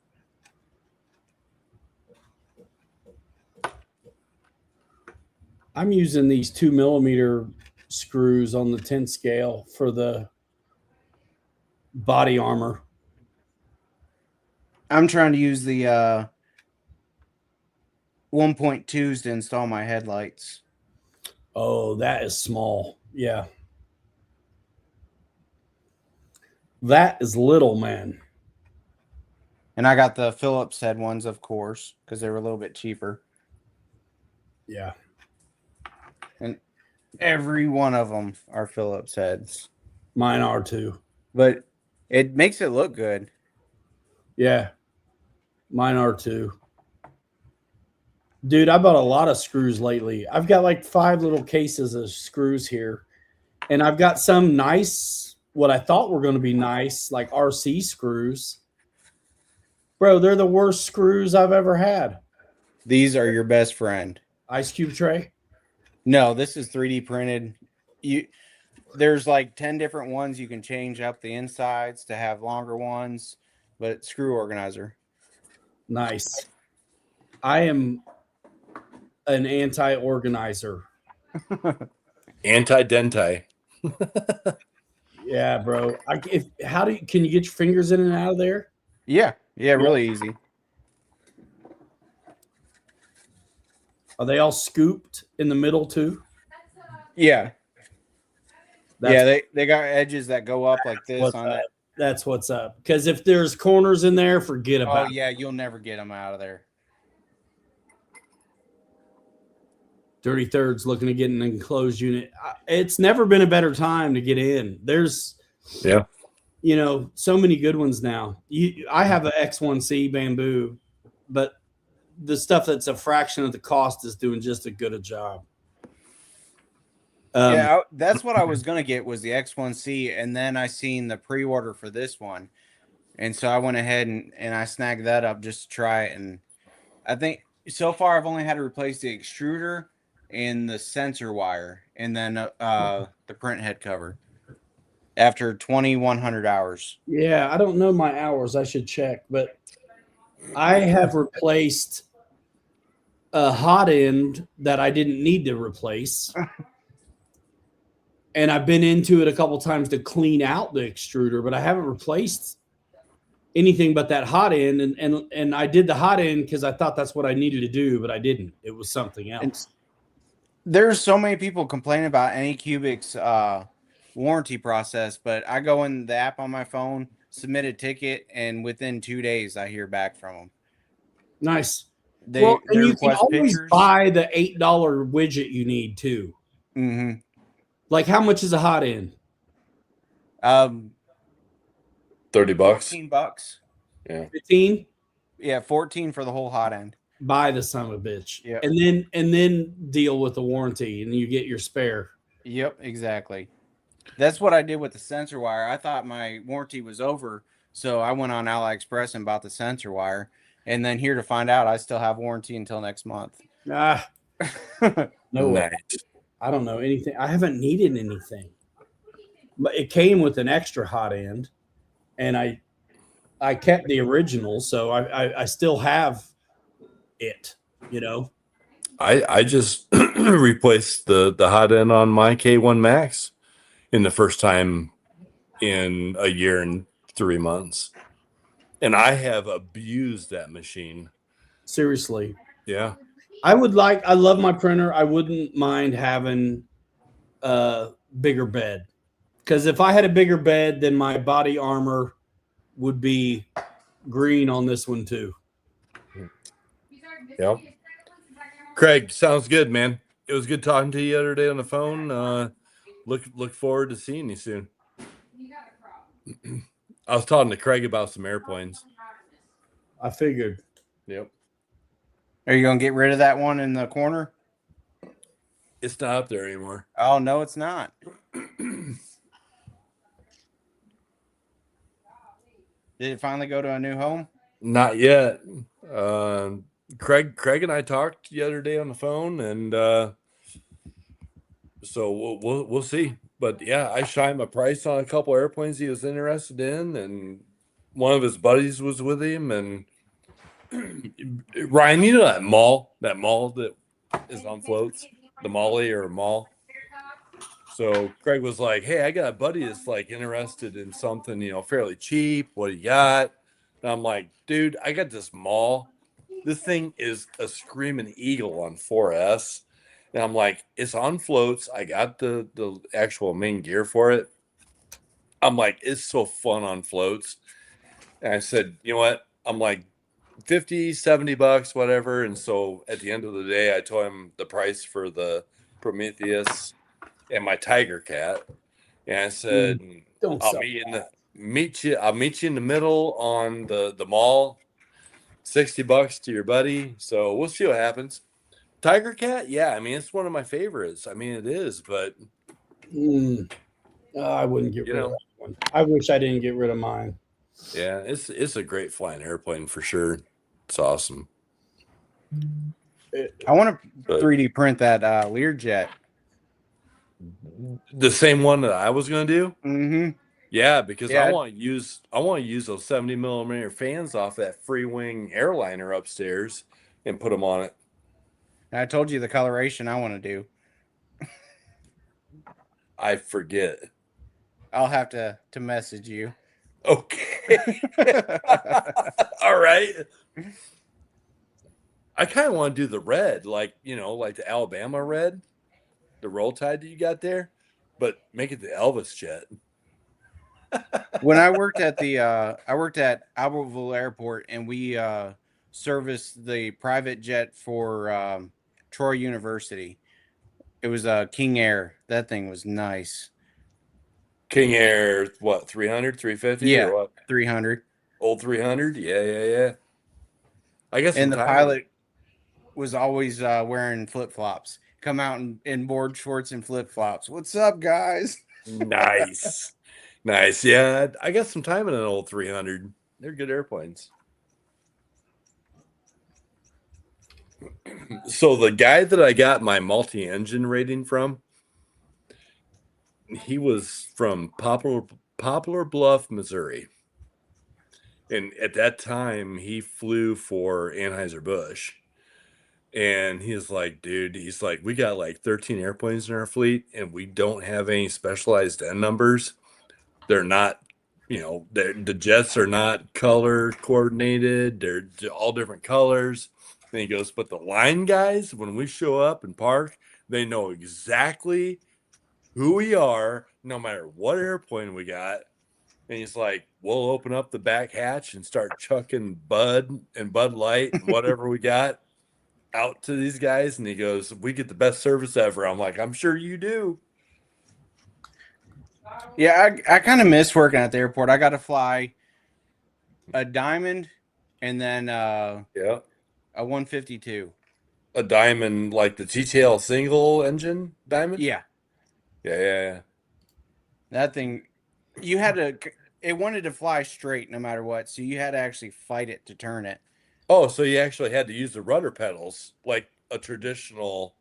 I'm using these 2mm screws on the 10 scale for the body armor. I'm trying to use the 1.2s to install my headlights. Oh, that is small. Yeah. That is little, man. And I got the Phillips head ones, of course, because they were a little bit cheaper. Yeah. And every one of them are Phillips heads. Mine are too. But it makes it look good. Yeah. Mine are too. Dude, I bought a lot of screws lately. I've got like 5 little cases of screws here. And I've got some nice, what I thought were going to be nice, like RC screws. Bro, they're the worst screws I've ever had. These are your best friend. Ice cube tray? No, this is 3D printed. There's like 10 different ones you can change up the insides to have longer ones, but screw organizer. Nice. I am an anti-organizer. Anti-denti. Yeah, bro. Can you get your fingers in and out of there? Yeah, really easy. Are they all scooped in the middle too? Yeah. They got edges that go up like this on it. That's what's up. Because if there's corners in there, forget about it. Oh, yeah, you'll never get them out of there. Dirty Third's looking to get an enclosed unit. It's never been a better time to get in. There's, so many good ones now. I have an X1C Bamboo, but the stuff that's a fraction of the cost is doing just as good a job. That's what I was going to get was the X1C, and then I seen the pre-order for this one. And so I went ahead and I snagged that up just to try it. And I think so far I've only had to replace the extruder and the sensor wire, and then the print head cover after 2,100 hours. Yeah, I don't know my hours. I should check, but I have replaced a hot end that I didn't need to replace. And I've been into it a couple times to clean out the extruder, but I haven't replaced anything but that hot end. And I did the hot end because I thought that's what I needed to do, but I didn't. It was something else. There's so many people complaining about Anycubic's warranty process, but I go in the app on my phone, submit a ticket, and within 2 days I hear back from them. Nice. They Well, they and you can request always pictures. buy the $8 widget you need too. Mm-hmm. Like, how much is a hot end? 30 bucks. $14. Yeah. 15? Yeah, 14 for the whole hot end. Buy the son of a bitch. Yep. And then deal with the warranty and you get your spare. Yep, exactly. That's what I did with the sensor wire. I thought my warranty was over, so I went on AliExpress and bought the sensor wire. And then here to find out, I still have warranty until next month. Ah, no way. Nice. I don't know anything. I haven't needed anything. But it came with an extra hot end, and I kept the original, so I still have it, you know. I just replaced the hot end on my K1 Max in the first time in a year and 3 months. And I have abused that machine. Seriously. Yeah. I love my printer. I wouldn't mind having a bigger bed. Because if I had a bigger bed, then my body armor would be green on this one too. Yep. Craig, sounds good, man. It was good talking to you the other day on the phone. Look forward to seeing you soon. I was talking to Craig about some airplanes. I figured. Yep. Are you going to get rid of that one in the corner? It's not up there anymore. Oh, no, it's not. Did it finally go to a new home? Not yet. Craig and I talked the other day on the phone, and so we'll see. But yeah, I shined my price on a couple airplanes he was interested in, and one of his buddies was with him. And Ryan, you know that mall that is on floats, the Molly or mall. So Craig was like, "Hey, I got a buddy that's like interested in something, fairly cheap. What do you got?" And I'm like, "Dude, I got this mall. This thing is a screaming eagle on 4S." And I'm like, "It's on floats. I got the actual main gear for it." I'm like, "It's so fun on floats." And I said, "You know what?" I'm like, 50, 70 bucks, whatever. And so at the end of the day, I told him the price for the Prometheus and my Tiger Cat. And I said, Don't I'll sell. meet you in the middle on the mall. 60 bucks to your buddy. So we'll see what happens. Tiger Cat, yeah, I mean, it's one of my favorites. I mean, it is, but I wouldn't get rid of that one. I wish I didn't get rid of mine. Yeah, it's a great flying airplane for sure. It's awesome. I want to 3D print that Learjet. The same one that I was gonna do. Mm-hmm. Yeah, because Yeah. I want to use those 70 millimeter fans off that free wing airliner upstairs and put them on it. I told you the coloration I want to do. I forget. I'll have to message you. Okay. All right. I kind of want to do the red, like the Alabama red, the roll tide that you got there, but make it the Elvis jet. When I worked at Albertville Airport, and we serviced the private jet for Troy University. It was a King Air. That thing was nice. King Air, what, 300, 350? Yeah, or what? 300. Old 300? Yeah. I guess. And the pilot was always wearing flip-flops. Come out in board shorts and flip-flops. What's up, guys? Nice. Nice. Yeah, I got some time in an old 300. They're good airplanes. So the guy that I got my multi-engine rating from, he was from Poplar Bluff, Missouri. And at that time, he flew for Anheuser-Busch. And he's like, dude, we got like 13 airplanes in our fleet, and we don't have any specialized end numbers. They're not, the jets are not color coordinated. They're all different colors. And he goes, but the line guys, when we show up and park, They know exactly who we are, no matter what airplane we got. And he's like, we'll open up the back hatch and start chucking Bud and Bud Light and whatever we got out to these guys. And he goes, we get the best service ever. I'm like, I'm sure you do. Yeah, I kind of miss working at the airport. I got to fly a Diamond and then Yeah. a 152. A Diamond, like the TTL single engine Diamond? Yeah, Yeah. that thing, you had to, it wanted to fly straight no matter what. So you had to actually fight it to turn it. Oh, so you actually had to use the rudder pedals like a traditional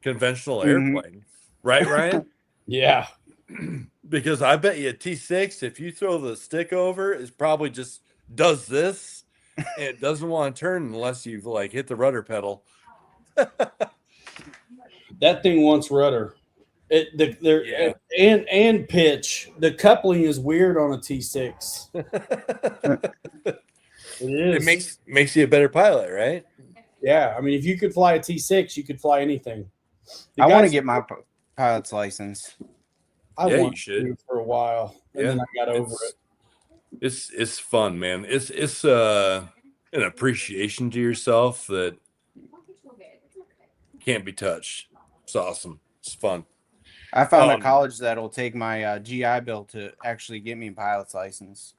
conventional Mhm. airplane. Right, Ryan? Yeah. Because I bet you a T6, if you throw the stick over, it probably just does this. And it doesn't want to turn unless you've like hit the rudder pedal. That thing wants rudder. Yeah. And pitch. The coupling is weird on a T6. It It is. makes you a better pilot, right? Yeah. I mean, if you could fly a T6, you could fly anything. I want to get my pilot's license. I Yeah, wanted you should. to for a while, and then I got over it. It's fun, man. It's an appreciation to yourself that can't be touched. It's awesome. It's fun. I found a college that'll take my GI Bill to actually get me a pilot's license.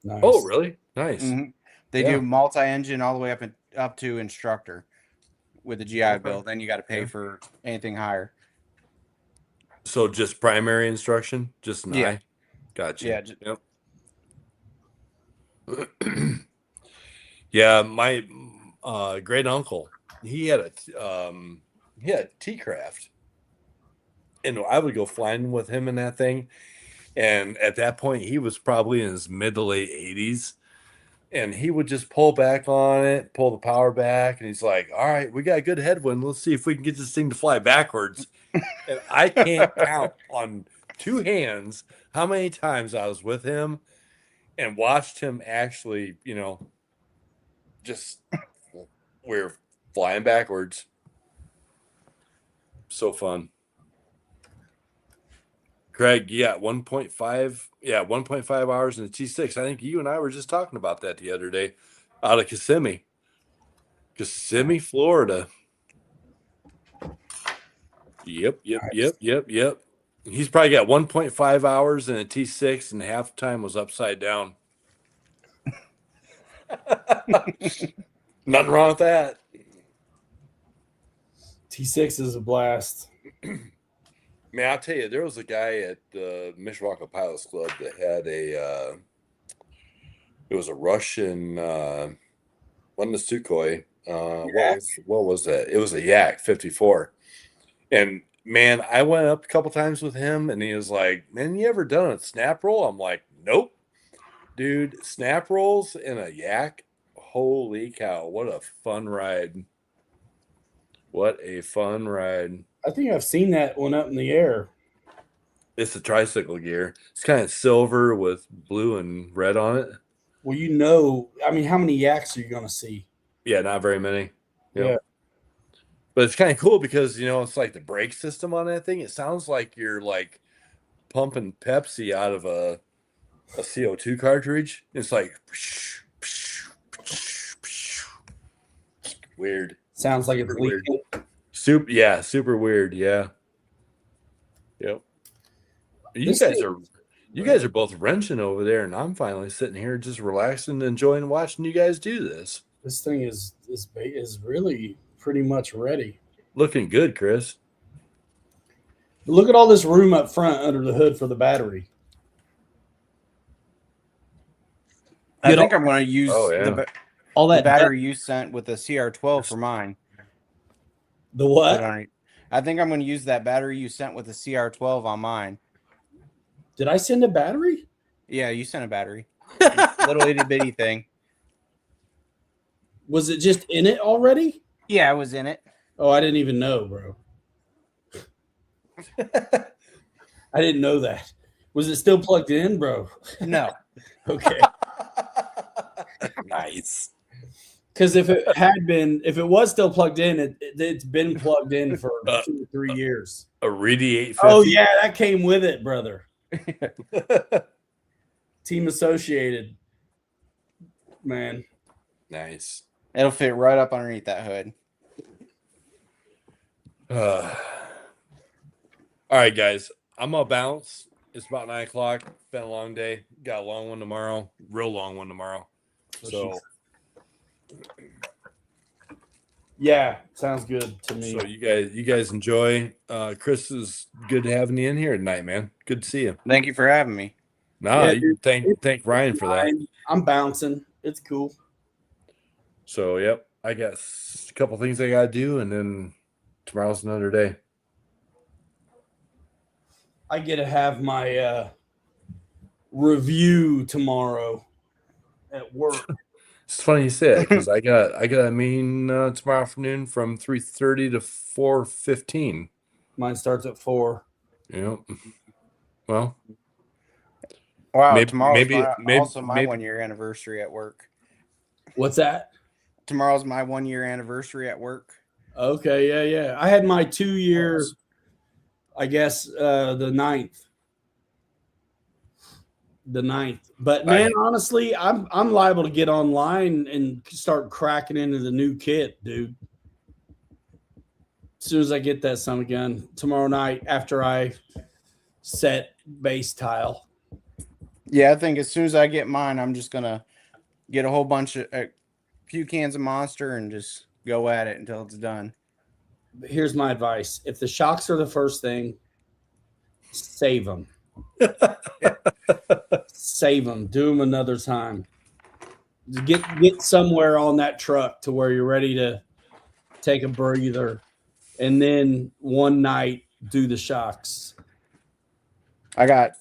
Nice. Oh, really? Nice. Mhm. They Yeah. do multi-engine all the way up to instructor with the GI Bill. Then you got to pay for anything higher. So just primary instruction, just an Yeah. eye. Gotcha. Yeah. Yep. Yeah, my great uncle, he had a T-craft, and I would go flying with him in that thing. And at that point, he was probably in his mid to late 80s, and he would just pull back on it, pull the power back, and he's like, "All right, we got a good headwind. Let's see if we can get this thing to fly backwards." And I can't count on two hands how many times I was with him and watched him actually, just we're flying backwards. So fun. Craig, yeah, 1.5 hours in the T6. I think you and I were just talking about that the other day out of Kissimmee, Florida. Yep. He's probably got 1.5 hours in a T6, and half the time was upside down. Nothing wrong with that. T6 is a blast. Man, I'll tell you, there was a guy at the Mishawaka Pilots Club that had it was a Russian, wasn't a Sukhoi. What was that? It was a Yak 54. And man, I went up a couple times with him, and he was like, "Man, you ever done a snap roll?" I'm like, "Nope, dude. Snap rolls in a Yak. Holy cow! What a fun ride! What a fun ride!" I think I've seen that one up in the air. It's a tricycle gear. It's kind of silver with blue and red on it. Well, I mean, how many yaks are you going to see? Yeah, not very many. Yep. Yeah. But it's kind of cool because, it's like the brake system on that thing. It sounds like you're like pumping Pepsi out of a CO2 cartridge. It's like weird. Sounds like it's Weird. leaking. Super weird. Yeah. Yep. You guys are both wrenching over there, and I'm finally sitting here just relaxing, enjoying watching you guys do this. This thing is really pretty much ready. Looking good, Chris. Look at all this room up front under the hood for the battery. I think I'm going to use all that the battery you sent with the CR12 for mine. The what? I think I'm going to use that battery you sent with the CR12 on mine. Did I send a battery? Yeah, you sent a battery. Little itty bitty thing. Was it just in it already? Yeah, it was in it. Oh, I didn't even know, bro. I didn't know that. Was it still plugged in, bro? No. Okay. Nice. Because if it was still plugged in, it's been plugged in for 2 or 3 years. A Reedy 850. Oh yeah, that came with it, brother. Team Associated, man. Nice. It'll fit right up underneath that hood. All right, guys. I'm gonna bounce. It's about 9 o'clock. Been a long day. Got a long one tomorrow. Real long one tomorrow. So yeah, sounds good to me. So you guys enjoy. Chris, is good having you in here tonight, man. Good to see you. Thank you for having me. Nah, Yeah, dude, thank Ryan for that. I'm bouncing. It's cool. So yep, I got a couple things I gotta do, and then tomorrow's another day. I get to have my review tomorrow at work. It's funny you say that because I got a meeting tomorrow afternoon from 3:30 to 4:15. Mine starts at 4. Yep. Well, Wow, maybe tomorrow's maybe also my 1-year anniversary at work. What's that? Tomorrow's my 1-year anniversary at work. Okay, yeah. I had my 2-year, I guess, the 9th. The 9th. But man, honestly, I'm liable to get online and start cracking into the new kit, dude. As soon as I get that son gun tomorrow night after I set base tile. Yeah, I think as soon as I get mine, I'm just gonna get a few cans of Monster and just go at it until it's done. Here's my advice: if the shocks are the first thing, save them. Save them. Do them another time. Get somewhere on that truck to where you're ready to take a breather, and then one night do the shocks. I got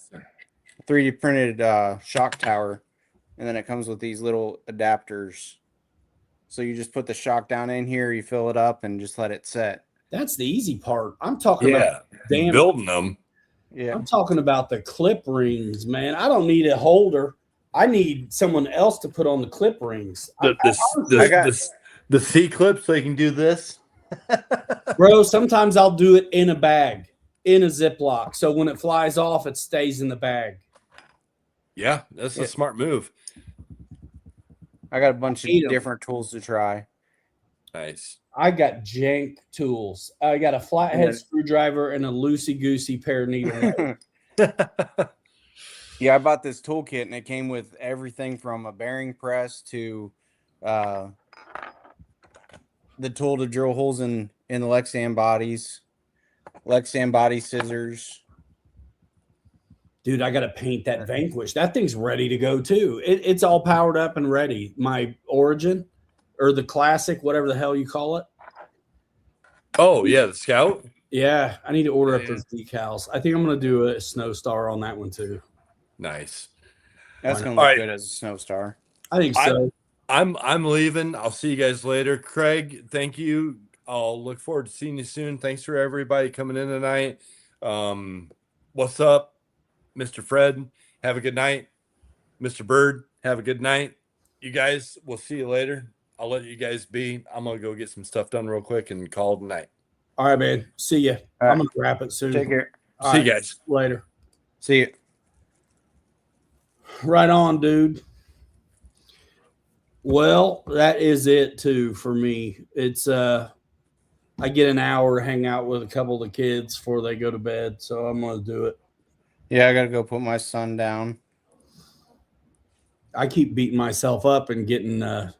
3D printed shock tower, and then it comes with these little adapters. So you just put the shock down in here, you fill it up, and just let it set. That's the easy part. I'm talking about building them. Yeah, I'm talking about the clip rings, man. I don't need a holder. I need someone else to put on the clip rings. The C clips, so you can do this. Bro, sometimes I'll do it in a bag, in a Ziploc. So when it flies off, it stays in the bag. Yeah, that's a smart move. I got a bunch of different tools to try. Nice. I got jank tools. I got a flathead screwdriver and a loosey-goosey pair of needles. Yeah, I bought this toolkit, and it came with everything from a bearing press to the tool to drill holes in the Lexan bodies, Lexan body scissors. Dude, I got to paint that Vanquish. That thing's ready to go, too. It's all powered up and ready. My Origin or the Classic, whatever the hell you call it. Oh, yeah, the Scout? Yeah, I need to order up those decals. I think I'm going to do a Snow Star on that one, too. Nice. That's going to look good as a Snow Star. I think so. I'm leaving. I'll see you guys later. Craig, thank you. I'll look forward to seeing you soon. Thanks for everybody coming in tonight. What's up, Mr. Fred? Have a good night. Mr. Bird, have a good night. You guys, we'll see you later. I'll let you guys be. I'm going to go get some stuff done real quick and call it a night. All right, man. See ya. Right. I'm going to wrap it soon. Take care. See you guys. Later. See you. Right on, dude. Well, that is it too for me. It's I get an hour to hang out with a couple of the kids before they go to bed, so I'm gonna do it. Yeah, I gotta go put my son down. I keep beating myself up and getting I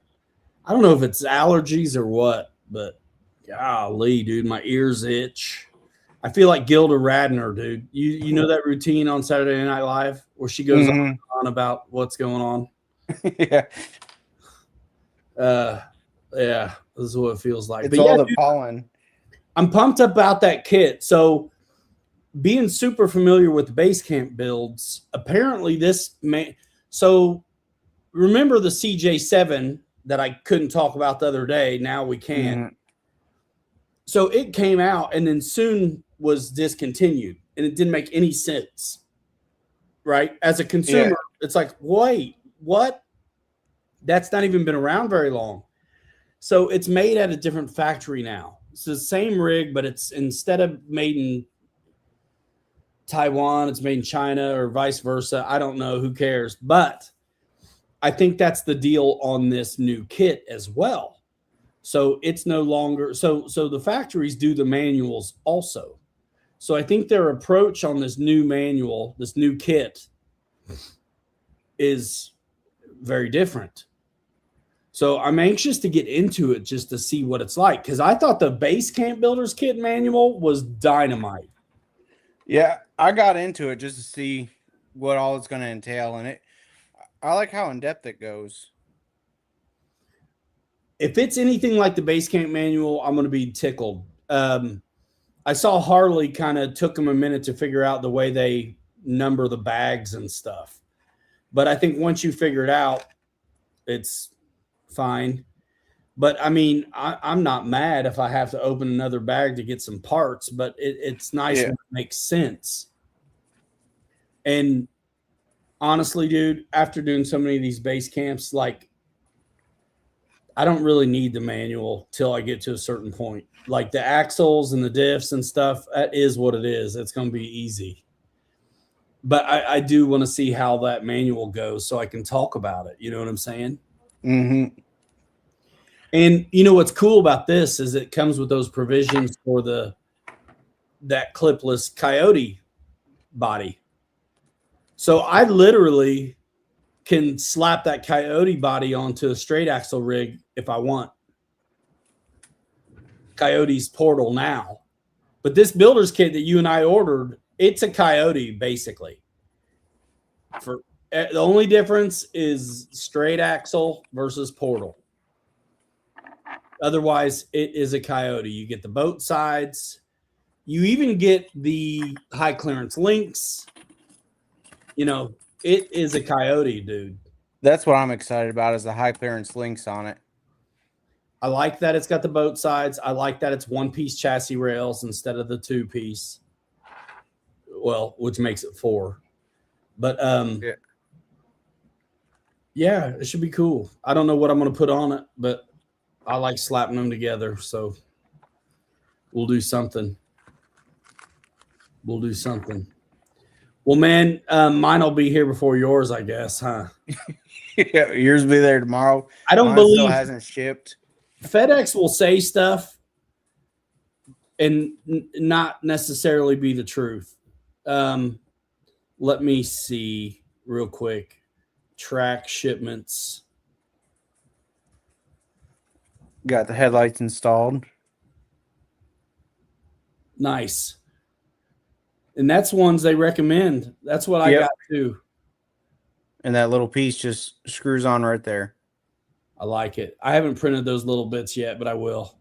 don't know if it's allergies or what, but golly, dude, my ears itch. I feel like Gilda Radner, dude. You know that routine on Saturday Night Live where she goes on about what's going on? Yeah. Yeah, this is what it feels like. It's all the pollen. I'm pumped about that kit. So being super familiar with the base camp builds, apparently so remember the CJ7 that I couldn't talk about the other day. Now we can. Mm-hmm. So it came out and then soon was discontinued, and it didn't make any sense. Right? As a consumer, it's like, wait, what? That's not even been around very long. So it's made at a different factory now. It's the same rig, but it's instead of made in Taiwan, it's made in China or vice versa. I don't know. Who cares? But I think that's the deal on this new kit as well. So it's no longer so the factories do the manuals also. So I think their approach on this new manual, this new kit, is very different. So I'm anxious to get into it just to see what it's like, because I thought the base camp builders kit manual was dynamite. Yeah, I got into it just to see what all it's going to entail, and I like how in depth it goes. If it's anything like the base camp manual, I'm going to be tickled. I saw Harley kind of took them a minute to figure out the way they number the bags and stuff. But I think once you figure it out, it's fine. But I mean, I'm not mad if I have to open another bag to get some parts, but it's nice when it makes sense. And honestly, dude, after doing so many of these base camps, like, I don't really need the manual till I get to a certain point. Like the axles and the diffs and stuff, that is what it is. It's going to be easy. But I do want to see how that manual goes so I can talk about it. You know what I'm saying? Mm-hmm. And you know what's cool about this is it comes with those provisions for that clipless Coyote body. So I literally can slap that Coyote body onto a straight axle rig if I want. Coyote's portal now. But this builder's kit that you and I ordered, it's a Coyote basically. The only difference is straight axle versus portal. Otherwise, it is a Coyote. You get the boat sides. You even get the high clearance links. You know, it is a Coyote, dude. That's what I'm excited about, is the high clearance links on it. I like that it's got the boat sides. I like that it's one-piece chassis rails instead of the two-piece. Well, which makes it 4. But yeah, it should be cool. I don't know what I'm going to put on it, but I like slapping them together. So we'll do something. Well, man, mine will be here before yours, I guess, huh? Yeah, yours will be there tomorrow. I don't Mine believe still hasn't shipped. FedEx will say stuff and not necessarily be the truth. Let me see real quick. Track shipments. Got the headlights installed. Nice. And that's ones they recommend. That's what I got too. And that little piece just screws on right there. I like it. I haven't printed those little bits yet, but I will.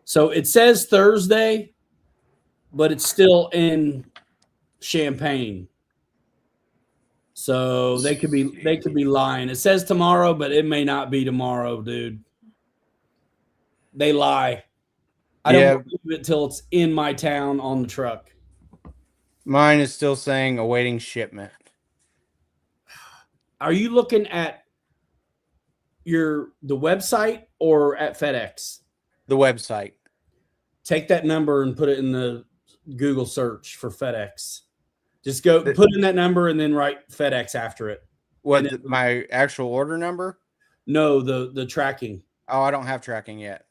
So it says Thursday, but it's still in Champaign. So they could be lying. It says tomorrow, but it may not be tomorrow, dude. They lie. I don't believe it till it's in my town on the truck. Mine is still saying awaiting shipment. Are you looking at the website or at FedEx? The website. Take that number and put it in the Google search for FedEx. Just go put in that number and then write FedEx after it. What, my actual order number? No, the tracking. Oh, I don't have tracking yet.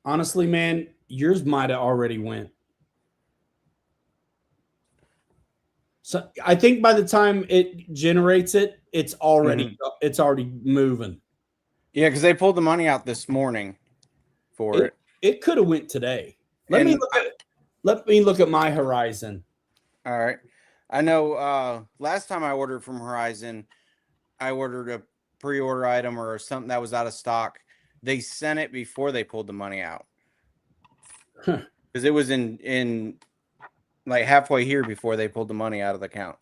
Honestly, man, yours might have already went. So I think by the time it generates it, it's already moving. Yeah, because they pulled the money out this morning for it. It could have went today. Let me look at my Horizon. All right. I know last time I ordered from Horizon, I ordered a pre-order item or something that was out of stock. They sent it before they pulled the money out. Because it was in like halfway here before they pulled the money out of the account.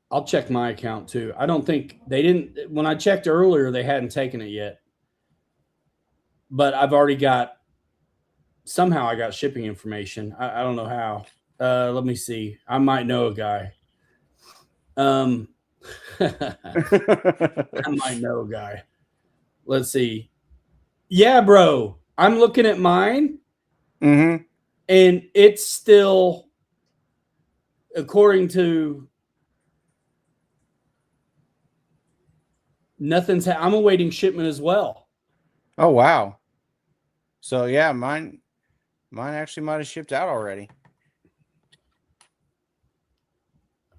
I'll check my account too. I don't think they didn't. When I checked earlier, they hadn't taken it yet. But I've already got somehow I got shipping information. I don't know how. Let me see. I might know a guy. I might know a guy. Let's see. Yeah, bro. I'm looking at mine, Mm-hmm. and it's still, according to nothing's. I'm awaiting shipment as well. Oh wow. So yeah, mine actually might have shipped out already.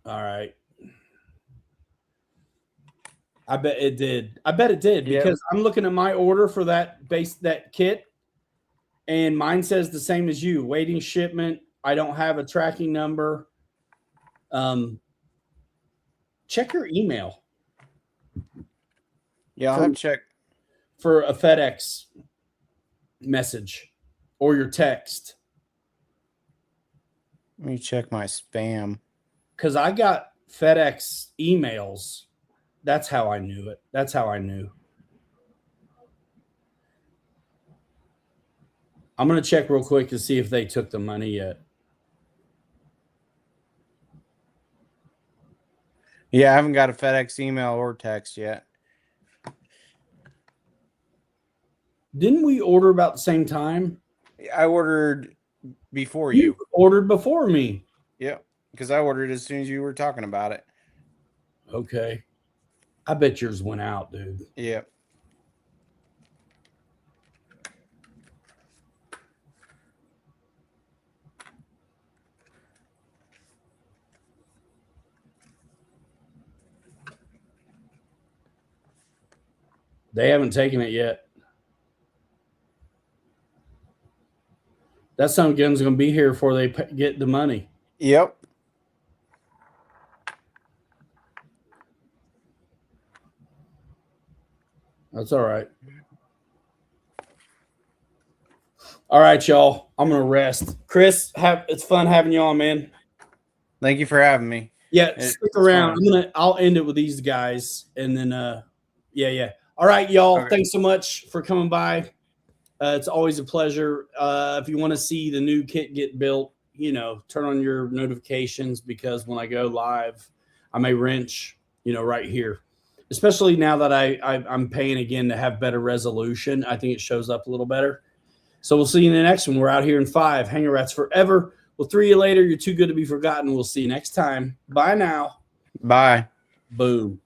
All right. I bet it did. I bet it did because I'm looking at my order for that kit, and mine says the same as you. Waiting shipment. I don't have a tracking number. Check your email. Yeah, I'll have to check for a FedEx message or your text. Let me check my spam. Because I got FedEx emails. That's how I knew it. That's how I knew. I'm going to check real quick to see if they took the money yet. Yeah, I haven't got a FedEx email or text yet. Didn't we order about the same time? I ordered before you. Ordered before me. Yep, because I ordered as soon as you were talking about it. Okay. I bet yours went out, dude. Yep. They haven't taken it yet. That son of a gun's going to be here before they get the money. Yep. That's all right. All right, y'all. I'm going to rest. Chris, it's fun having you on, man. Thank you for having me. Yeah, stick around. I'll end it with these guys, and then yeah. All right, y'all. Okay. Thanks so much for coming by. It's always a pleasure. If you want to see the new kit get built, turn on your notifications, because when I go live, I may wrench, right here. Especially now that I'm paying again to have better resolution. I think it shows up a little better. So we'll see you in the next one. We're out here in 5. Hanger Rats forever. We'll 3 you later. You're too good to be forgotten. We'll see you next time. Bye now. Bye. Boom.